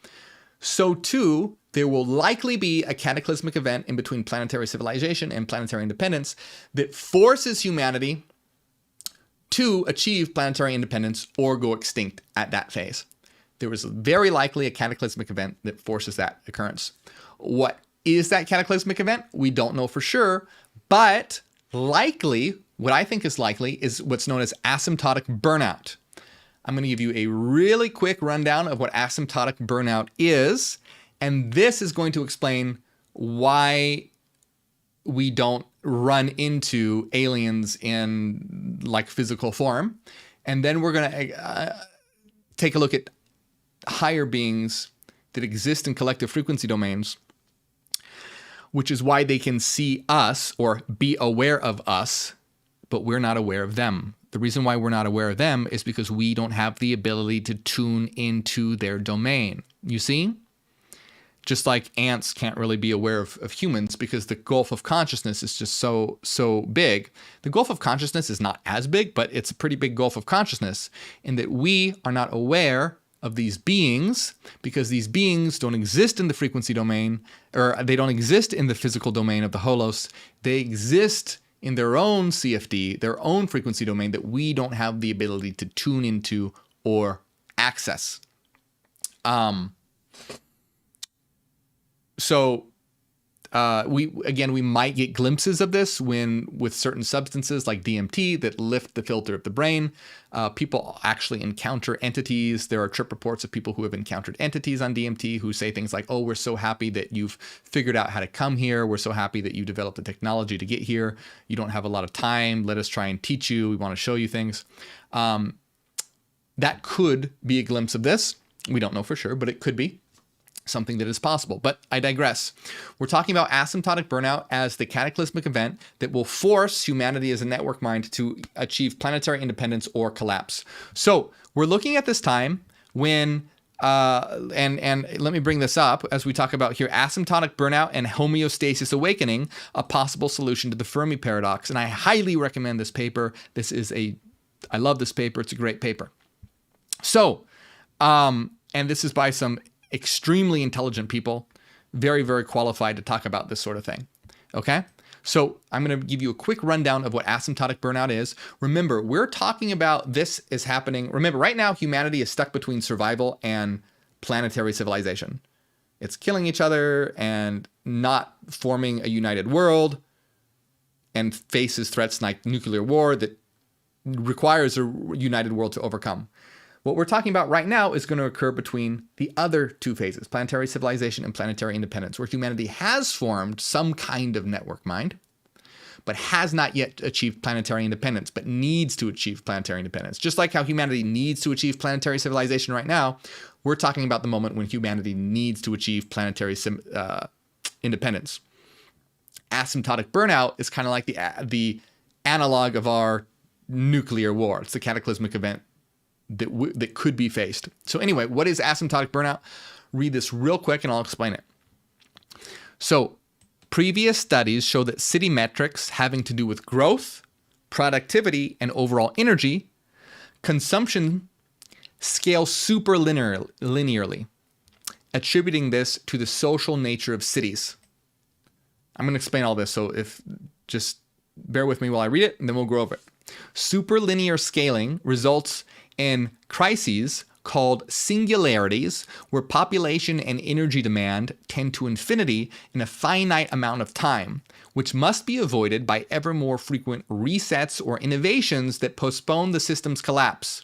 So too, there will likely be a cataclysmic event in between planetary civilization and planetary independence that forces humanity to achieve planetary independence or go extinct at that phase. There is very likely a cataclysmic event that forces that occurrence. What is that cataclysmic event? We don't know for sure, but likely, what I think is likely is what's known as asymptotic burnout. I'm going to give you a really quick rundown of what asymptotic burnout is, and this is going to explain why we don't run into aliens in like physical form. And then we're going to take a look at higher beings that exist in collective frequency domains, which is why they can see us or be aware of us, but we're not aware of them. The reason why we're not aware of them is because we don't have the ability to tune into their domain. You see? Just like ants can't really be aware of humans because the gulf of consciousness is just so big. The gulf of consciousness is not as big, but it's a pretty big gulf of consciousness in that we are not aware of these beings because these beings don't exist in the frequency domain, or they don't exist in the physical domain of the holos. They exist in their own CFD, their own frequency domain that we don't have the ability to tune into or access. We might get glimpses of this with certain substances like DMT that lift the filter of the brain. People actually encounter entities. There are trip reports of people who have encountered entities on DMT who say things like, "Oh, we're so happy that you've figured out how to come here. We're so happy that you developed the technology to get here. You don't have a lot of time. Let us try and teach you. We want to show you things." That could be a glimpse of this. We don't know for sure, but it could be something that is possible. But I digress. We're talking about asymptotic burnout as the cataclysmic event that will force humanity as a network mind to achieve planetary independence or collapse. So we're looking at this time when, and let me bring this up as we talk about here, asymptotic burnout and homeostasis awakening, a possible solution to the Fermi paradox. And I highly recommend this paper. I love this paper. It's a great paper. So, and this is by some extremely intelligent people, very, very qualified to talk about this sort of thing. Okay? So I'm going to give you a quick rundown of what asymptotic burnout is. Remember, we're talking about this is happening. Remember, right now, humanity is stuck between survival and planetary civilization. It's killing each other and not forming a united world and faces threats like nuclear war that requires a united world to overcome. What we're talking about right now is going to occur between the other two phases, planetary civilization and planetary independence, where humanity has formed some kind of network mind, but has not yet achieved planetary independence, but needs to achieve planetary independence. Just like how humanity needs to achieve planetary civilization right now, we're talking about the moment when humanity needs to achieve planetary independence. Asymptotic burnout is kind of like the analog of our nuclear war. It's the cataclysmic event that could be faced. So anyway, what is asymptotic burnout? Read this real quick and I'll explain it. So previous studies show that city metrics having to do with growth, productivity, and overall energy consumption scale super linearly, attributing this to the social nature of cities. I'm going to explain all this, so just bear with me while I read it, and then we'll go over it. Superlinear scaling results in crises called singularities, where population and energy demand tend to infinity in a finite amount of time, which must be avoided by ever more frequent resets or innovations that postpone the system's collapse.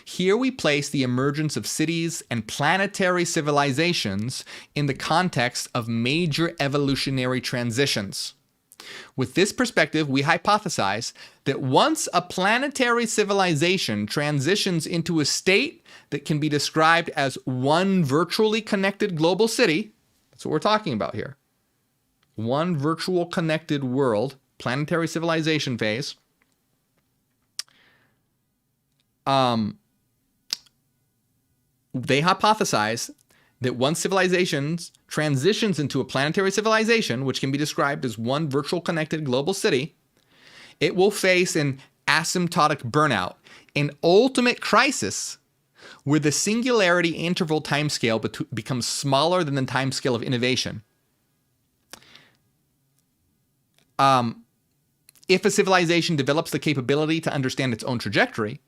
Here we place the emergence of cities and planetary civilizations in the context of major evolutionary transitions. With this perspective, we hypothesize that once a planetary civilization transitions into a state that can be described as one virtually connected global city, that's what we're talking about here. One virtual connected world, planetary civilization phase. They hypothesize that once civilizations transitions into a planetary civilization, which can be described as one virtual connected global city, it will face an asymptotic burnout, an ultimate crisis where the singularity interval timescale becomes smaller than the timescale of innovation. If a civilization develops the capability to understand its own trajectory,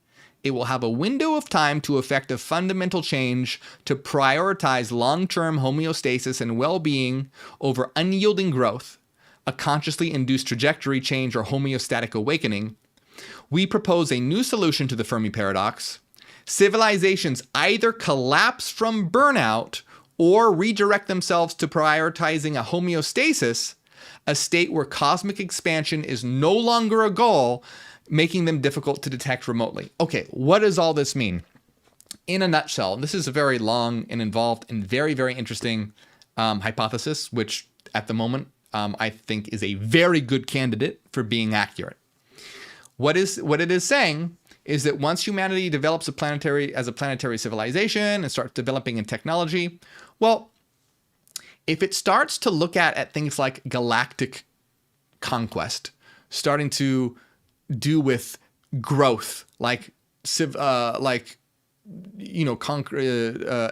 it will have a window of time to effect a fundamental change to prioritize long-term homeostasis and well-being over unyielding growth, a consciously induced trajectory change or homeostatic awakening. We propose a new solution to the Fermi paradox. Civilizations either collapse from burnout or redirect themselves to prioritizing a homeostasis, a state where cosmic expansion is no longer a goal, making them difficult to detect remotely. Okay, what does all this mean? In a nutshell, this is a very long and involved and very, very interesting hypothesis, which at the moment I think is a very good candidate for being accurate. What it is saying is that once humanity develops a planetary civilization and starts developing in technology, well, if it starts to look at things like galactic conquest, starting to do with growth,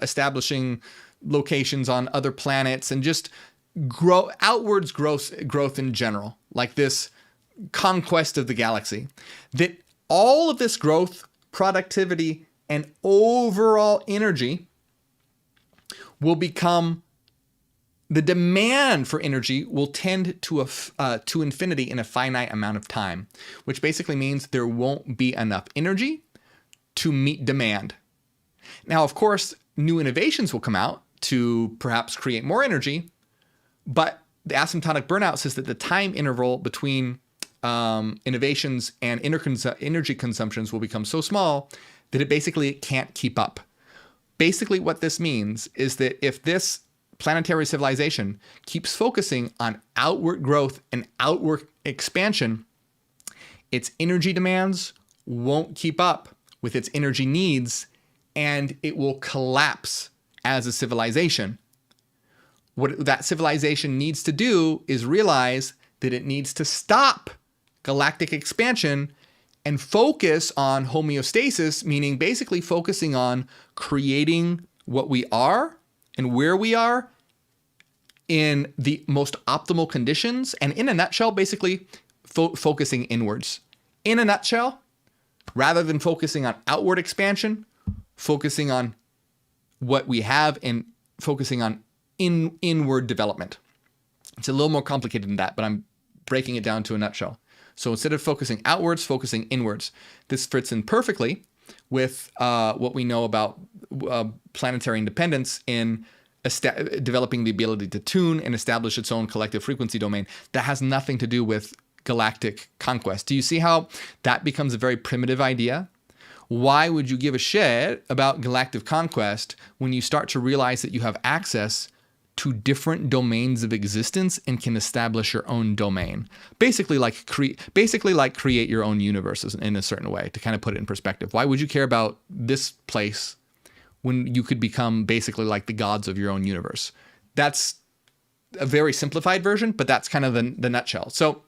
establishing locations on other planets and just outwards growth in general, like this conquest of the galaxy, that all of this growth, productivity, and overall energy will become, the demand for energy will tend to infinity in a finite amount of time, which basically means there won't be enough energy to meet demand. Now, of course, new innovations will come out to perhaps create more energy, but the asymptotic burnout says that the time interval between innovations and energy consumptions will become so small that it basically can't keep up. Basically, what this means is that if this planetary civilization keeps focusing on outward growth and outward expansion, its energy demands won't keep up with its energy needs, and it will collapse as a civilization. What that civilization needs to do is realize that it needs to stop galactic expansion and focus on homeostasis, meaning basically focusing on creating what we are and where we are in the most optimal conditions. And in a nutshell, basically focusing inwards. In a nutshell, rather than focusing on outward expansion, focusing on what we have and focusing on inward development. It's a little more complicated than that, but I'm breaking it down to a nutshell. So instead of focusing outwards, focusing inwards. This fits in perfectly with what we know about planetary independence in developing the ability to tune and establish its own collective frequency domain. That has nothing to do with galactic conquest. Do you see how that becomes a very primitive idea? Why would you give a shit about galactic conquest when you start to realize that you have access to different domains of existence and can establish your own domain? Basically like create your own universes in a certain way, to kind of put it in perspective. Why would you care about this place when you could become basically like the gods of your own universe? That's a very simplified version, but that's kind of the nutshell. So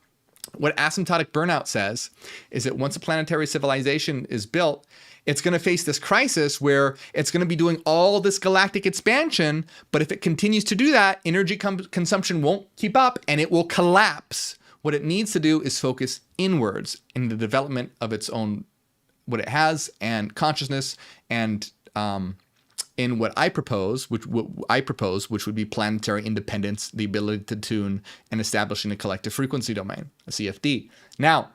what asymptotic burnout says is that once a planetary civilization is built, it's going to face this crisis where it's going to be doing all this galactic expansion, but if it continues to do that, energy consumption won't keep up and it will collapse. What it needs to do is focus inwards in the development of its own, what it has, and consciousness, and in what I propose, which would be planetary independence, the ability to tune and establishing a collective frequency domain, a CFD. Now,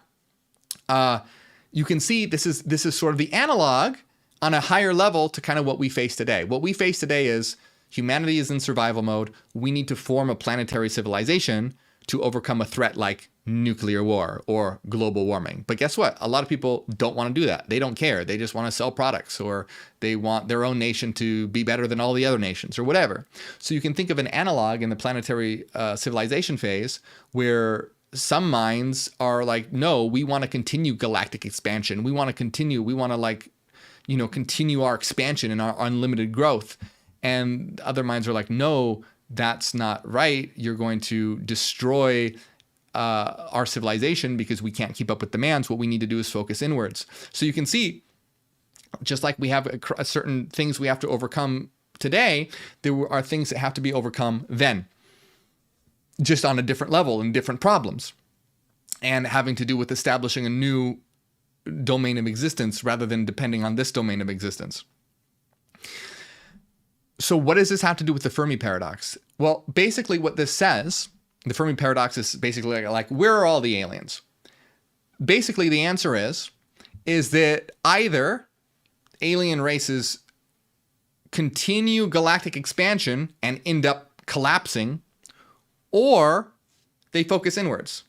you can see this is sort of the analog on a higher level to kind of what we face today. What we face today is humanity is in survival mode. We need to form a planetary civilization to overcome a threat like nuclear war or global warming. But guess what? A lot of people don't want to do that. They don't care. They just want to sell products, or they want their own nation to be better than all the other nations or whatever. So you can think of an analog in the planetary civilization phase where some minds are like, no, we want to continue galactic expansion. We want to continue. We want to continue our expansion and our unlimited growth. And other minds are like, no, that's not right. You're going to destroy our civilization because we can't keep up with demands. What we need to do is focus inwards. So you can see, just like we have a certain things we have to overcome today, there are things that have to be overcome then, just on a different level and different problems, and having to do with establishing a new domain of existence rather than depending on this domain of existence. So what does this have to do with the Fermi paradox? Well, basically what this says, the Fermi paradox is basically like where are all the aliens? Basically, the answer is that either alien races continue galactic expansion and end up collapsing, or they focus inwards.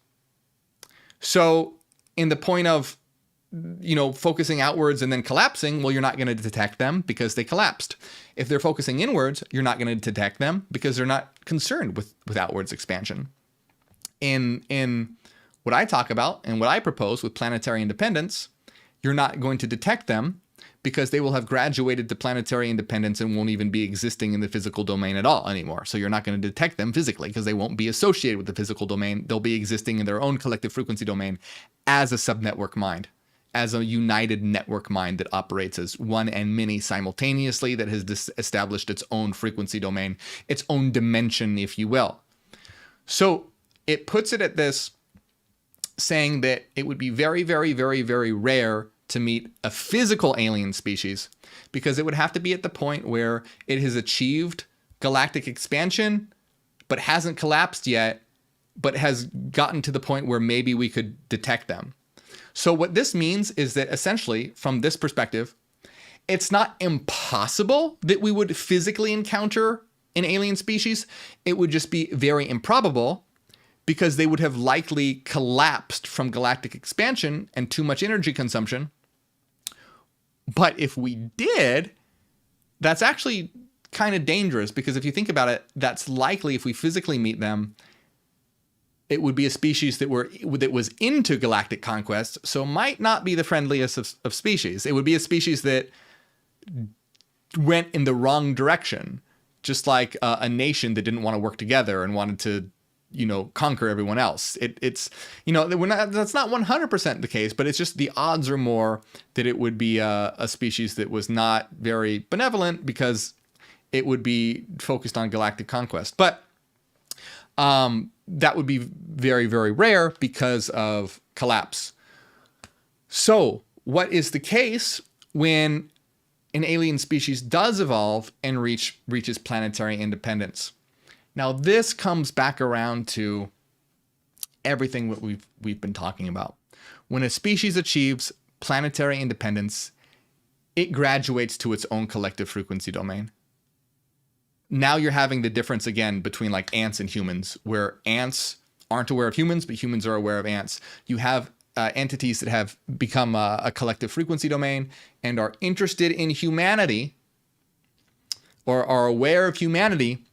So in the point of, focusing outwards and then collapsing, well, you're not going to detect them because they collapsed. If they're focusing inwards, you're not going to detect them because they're not concerned with outwards expansion. In what I talk about and what I propose with planetary independence, you're not going to detect them because they will have graduated to planetary independence and won't even be existing in the physical domain at all anymore. So you're not going to detect them physically because they won't be associated with the physical domain. They'll be existing in their own collective frequency domain as a subnetwork mind, as a united network mind that operates as one and many simultaneously, that has established its own frequency domain, its own dimension, if you will. So it puts it at this, saying that it would be very, very, very, very rare to meet a physical alien species, because it would have to be at the point where it has achieved galactic expansion, but hasn't collapsed yet, but has gotten to the point where maybe we could detect them. So what this means is that essentially, from this perspective, it's not impossible that we would physically encounter an alien species. It would just be very improbable because they would have likely collapsed from galactic expansion and too much energy consumption. But if we did, that's actually kind of dangerous, because if you think about it, that's likely, if we physically meet them, it would be a species that was into galactic conquest, so might not be the friendliest of species. It would be a species that went in the wrong direction, just like a nation that didn't want to work together and wanted to, conquer everyone else. It's that's not 100% the case, but it's just the odds are more that it would be a species that was not very benevolent because it would be focused on galactic conquest. But that would be very, very rare because of collapse. So what is the case when an alien species does evolve and reaches planetary independence? Now, this comes back around to everything that we've been talking about. When a species achieves planetary independence, it graduates to its own collective frequency domain. Now you're having the difference again between like ants and humans, where ants aren't aware of humans, but humans are aware of ants. You have entities that have become a collective frequency domain and are interested in humanity, or are aware of humanity,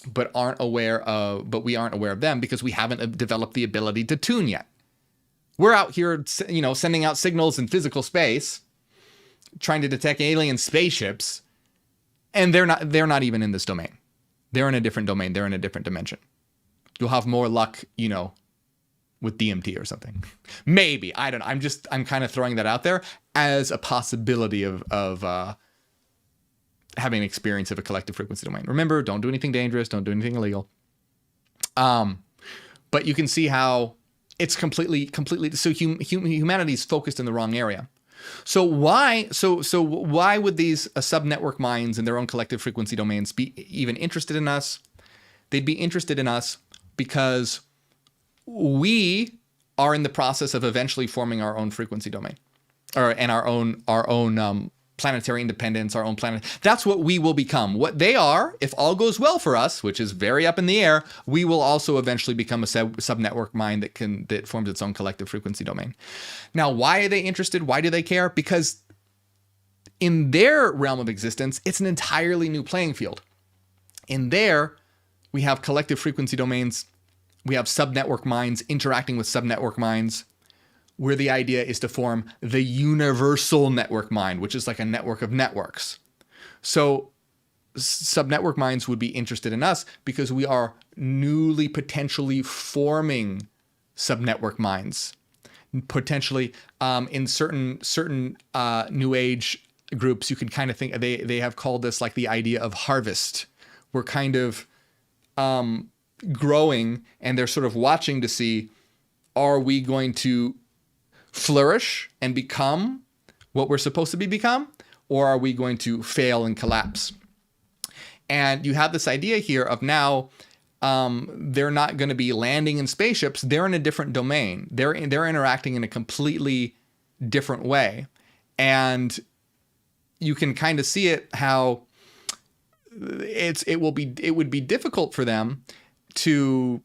but we aren't aware of them because we haven't developed the ability to tune yet. We're out here, sending out signals in physical space, trying to detect alien spaceships, and they're not even in this domain. They're in a different domain. They're in a different dimension. You'll have more luck, with DMT or something. Maybe. I don't know. I'm kind of throwing that out there as a possibility of having an experience of a collective frequency domain. Remember, don't do anything dangerous. Don't do anything illegal. But you can see how it's completely. So humanity is focused in the wrong area. So why would these subnetwork minds in their own collective frequency domains be even interested in us? They'd be interested in us because we are in the process of eventually forming our own frequency domain, and our own planetary independence, our own planet. That's what we will become. What they are, if all goes well for us, which is very up in the air, we will also eventually become a subnetwork mind that forms its own collective frequency domain. Now, why are they interested? Why do they care? Because in their realm of existence, it's an entirely new playing field. In there, we have collective frequency domains. We have subnetwork minds interacting with subnetwork minds, where the idea is to form the universal network mind, which is like a network of networks. So subnetwork minds would be interested in us because we are newly potentially forming subnetwork minds. Potentially in certain new age groups, you can kind of think, they have called this like the idea of harvest. We're kind of growing, and they're sort of watching to see, are we going to flourish and become what we're supposed to become, or are we going to fail and collapse? And you have this idea here of now they're not going to be landing in spaceships. They're in a different domain. They're interacting in a completely different way. And you can kind of see it how it would be difficult for them to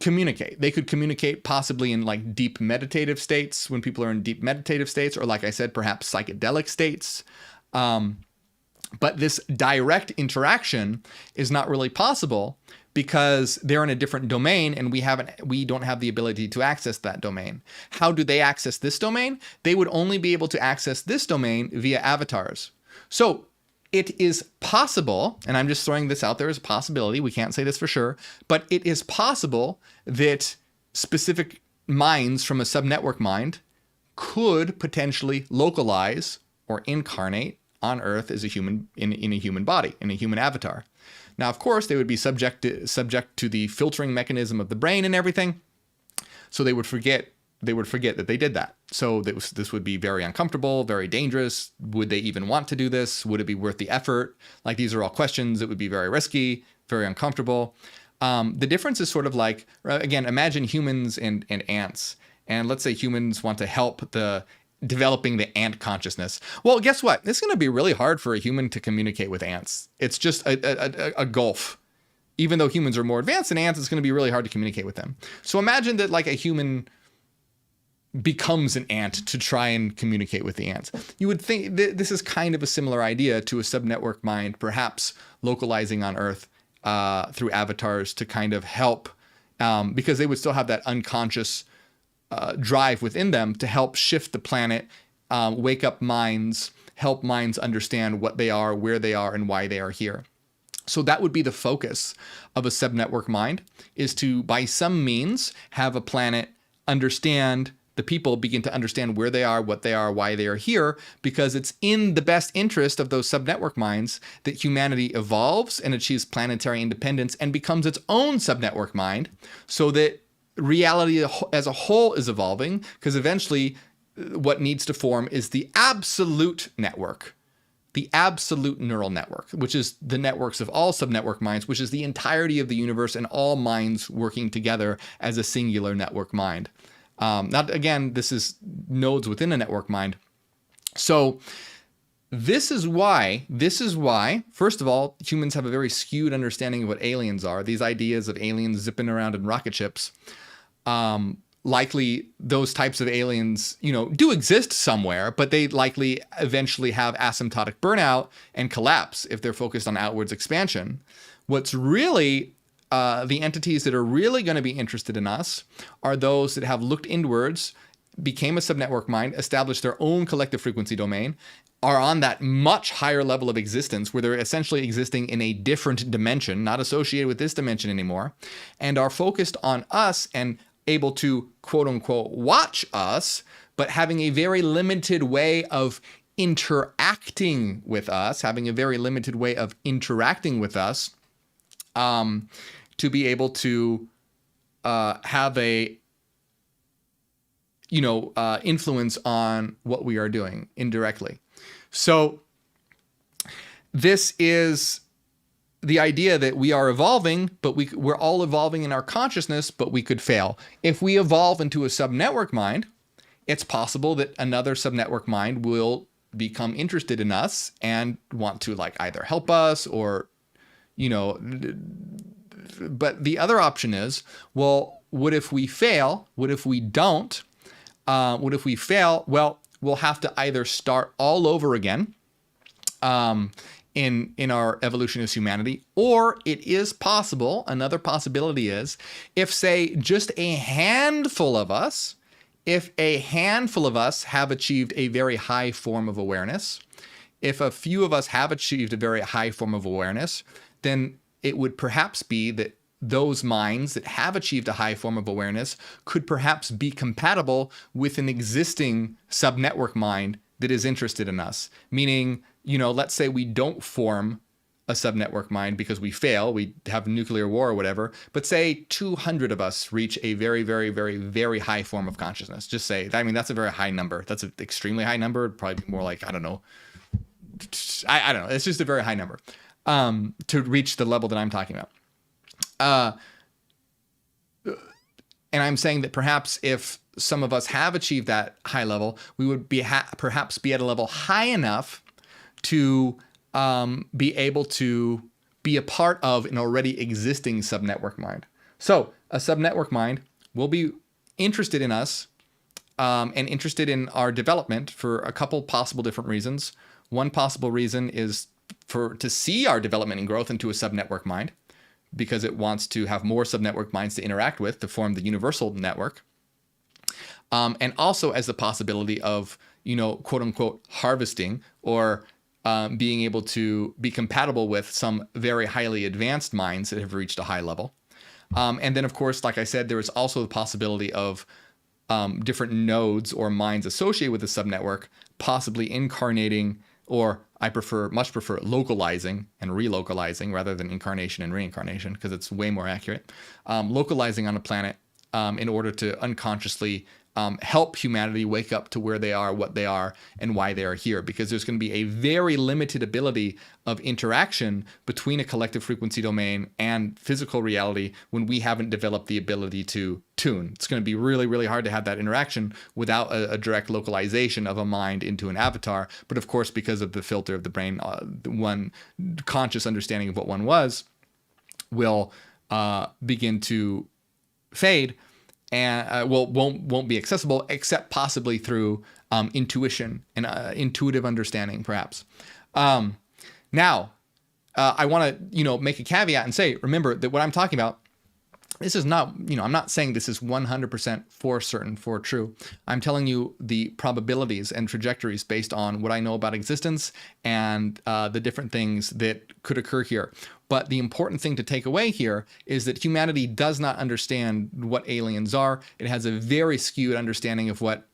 communicate. They could communicate possibly in like deep meditative states, when people are in deep meditative states, or like I said, perhaps psychedelic states. But this direct interaction is not really possible because they're in a different domain and we don't have the ability to access that domain. How do they access this domain? They would only be able to access this domain via avatars. So it is possible, and I'm just throwing this out there as a possibility, we can't say this for sure, but it is possible that specific minds from a subnetwork mind could potentially localize or incarnate on Earth as a human in a human body, in a human avatar. Now, of course, they would be subject to the filtering mechanism of the brain and everything, so they would forget that they did that. So this would be very uncomfortable, very dangerous. Would they even want to do this? Would it be worth the effort? Like, these are all questions. It would be very risky, very uncomfortable. The difference is sort of like, again, imagine humans and ants. And let's say humans want to help developing the ant consciousness. Well, guess what? It's going to be really hard for a human to communicate with ants. It's just a gulf. Even though humans are more advanced than ants, it's going to be really hard to communicate with them. So imagine that like a human becomes an ant to try and communicate with the ants. You would think this is kind of a similar idea to a subnetwork mind, perhaps localizing on Earth through avatars to kind of help, because they would still have that unconscious drive within them to help shift the planet, wake up minds, help minds understand what they are, where they are, and why they are here. So that would be the focus of a subnetwork mind, is to, by some means, have a planet understand, the people begin to understand where they are, what they are, why they are here, because it's in the best interest of those subnetwork minds that humanity evolves and achieves planetary independence and becomes its own subnetwork mind, so that reality as a whole is evolving, because eventually what needs to form is the absolute network, the absolute neural network, which is the networks of all subnetwork minds, which is the entirety of the universe and all minds working together as a singular network mind. This is nodes within a network mind. So this is why, first of all, humans have a very skewed understanding of what aliens are. These ideas of aliens zipping around in rocket ships, likely those types of aliens, do exist somewhere, but they likely eventually have asymptotic burnout and collapse if they're focused on outwards expansion. What's really the entities that are really going to be interested in us are those that have looked inwards, became a subnetwork mind, established their own collective frequency domain, are on that much higher level of existence where they're essentially existing in a different dimension, not associated with this dimension anymore, and are focused on us and able to, quote unquote, watch us, but having a very limited way of interacting with us, to be able to have a influence on what we are doing indirectly. So this is the idea that we are evolving, but we're all evolving in our consciousness, but we could fail. If we evolve into a subnetwork mind, it's possible that another subnetwork mind will become interested in us and want to like either help us or, you know, but the other option is, well, what if we fail? What if we don't? What if we fail? Well, we'll have to either start all over again in our evolution as humanity, or it is possible, another possibility is, if, say, just a handful of us, if a handful of us have achieved a very high form of awareness, if a few of us have achieved a very high form of awareness, then it would perhaps be that those minds that have achieved a high form of awareness could perhaps be compatible with an existing subnetwork mind that is interested in us. Meaning, you know, let's say we don't form a subnetwork mind because we fail, we have nuclear war or whatever, but say 200 of us reach a very, very, very, very high form of consciousness. Just say, I mean, that's a very high number. That's an extremely high number. It'd probably be more like, I don't know. I don't know. It's just a very high number to reach the level that I'm talking about. And I'm saying that perhaps if some of us have achieved that high level, we would be perhaps be at a level high enough to be able to be a part of an already existing subnetwork mind. So a subnetwork mind will be interested in us and interested in our development for a couple possible different reasons. One possible reason is to see our development and growth into a subnetwork mind, because it wants to have more subnetwork minds to interact with to form the universal network. And also as the possibility of, you know, quote unquote, harvesting or being able to be compatible with some very highly advanced minds that have reached a high level. And then, of course, like I said, there is also the possibility of different nodes or minds associated with the subnetwork possibly incarnating, or I much prefer localizing and relocalizing rather than incarnation and reincarnation, because it's way more accurate. Localizing on a planet in order to unconsciously help humanity wake up to where they are, what they are, and why they are here. Because there's going to be a very limited ability of interaction between a collective frequency domain and physical reality when we haven't developed the ability to tune. It's going to be really, really hard to have that interaction without a direct localization of a mind into an avatar. But of course, because of the filter of the brain, one conscious understanding of what one was will begin to fade. And won't be accessible except possibly through intuition and intuitive understanding, perhaps. Now, I want to make a caveat and say, remember that what I'm talking about, this is not, I'm not saying this is 100% for certain, for true. I'm telling you the probabilities and trajectories based on what I know about existence and the different things that could occur here. But the important thing to take away here is that humanity does not understand what aliens are. It has a very skewed understanding of what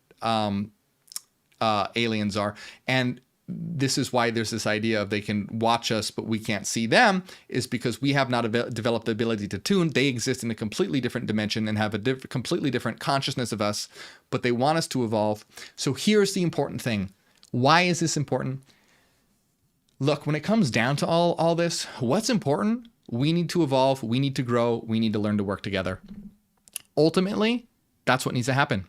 aliens are. And this is why there's this idea of they can watch us, but we can't see them, is because we have not developed the ability to tune. They exist in a completely different dimension and have a completely different consciousness of us, but they want us to evolve. So here's the important thing. Why is this important? Look, when it comes down to all this, what's important? We need to evolve. We need to grow. We need to learn to work together. Ultimately, that's what needs to happen.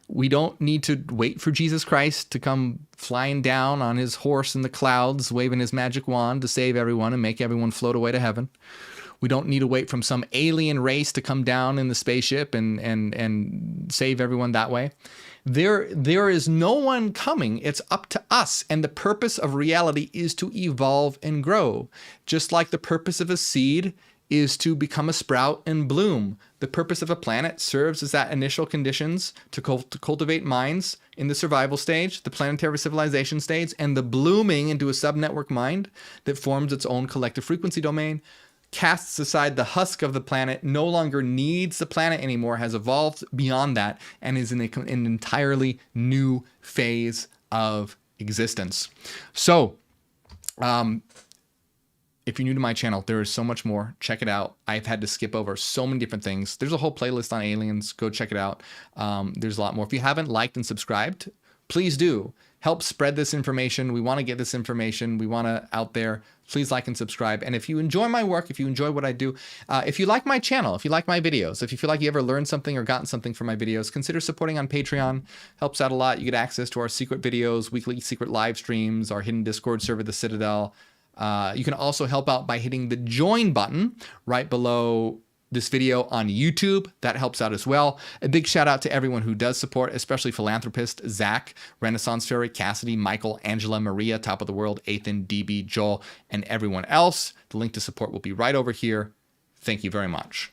We don't need to wait for Jesus Christ to come flying down on his horse in the clouds, waving his magic wand to save everyone and make everyone float away to heaven. We don't need to wait from some alien race to come down in the spaceship and save everyone that way. There is no one coming. It's up to us. And the purpose of reality is to evolve and grow. Just like the purpose of a seed is to become a sprout and bloom. The purpose of a planet serves as that initial conditions to cultivate minds in the survival stage, the planetary civilization stage, and the blooming into a subnetwork mind that forms its own collective frequency domain, casts aside the husk of the planet, no longer needs the planet anymore, has evolved beyond that, and is in an entirely new phase of existence. So, if you're new to my channel, there is so much more. Check it out. I've had to skip over so many different things. There's a whole playlist on aliens. Go check it out. There's a lot more. If you haven't liked and subscribed, please do. help spread this information. We want to get this information. We want to out there. Please like and subscribe. And if you enjoy my work, if you enjoy what I do, if you like my channel, if you like my videos, if you feel like you ever learned something or gotten something from my videos, consider supporting on Patreon. Helps out a lot. You get access to our secret videos, weekly secret live streams, our hidden Discord server, The Citadel. You can also help out by hitting the join button right below this video on YouTube. That helps out as well. A big shout out to everyone who does support, especially philanthropist Zach, Renaissance Fairy, Cassidy, Michael, Angela, Maria, Top of the World, Ethan, DB, Joel, and everyone else. The link to support will be right over here. Thank you very much.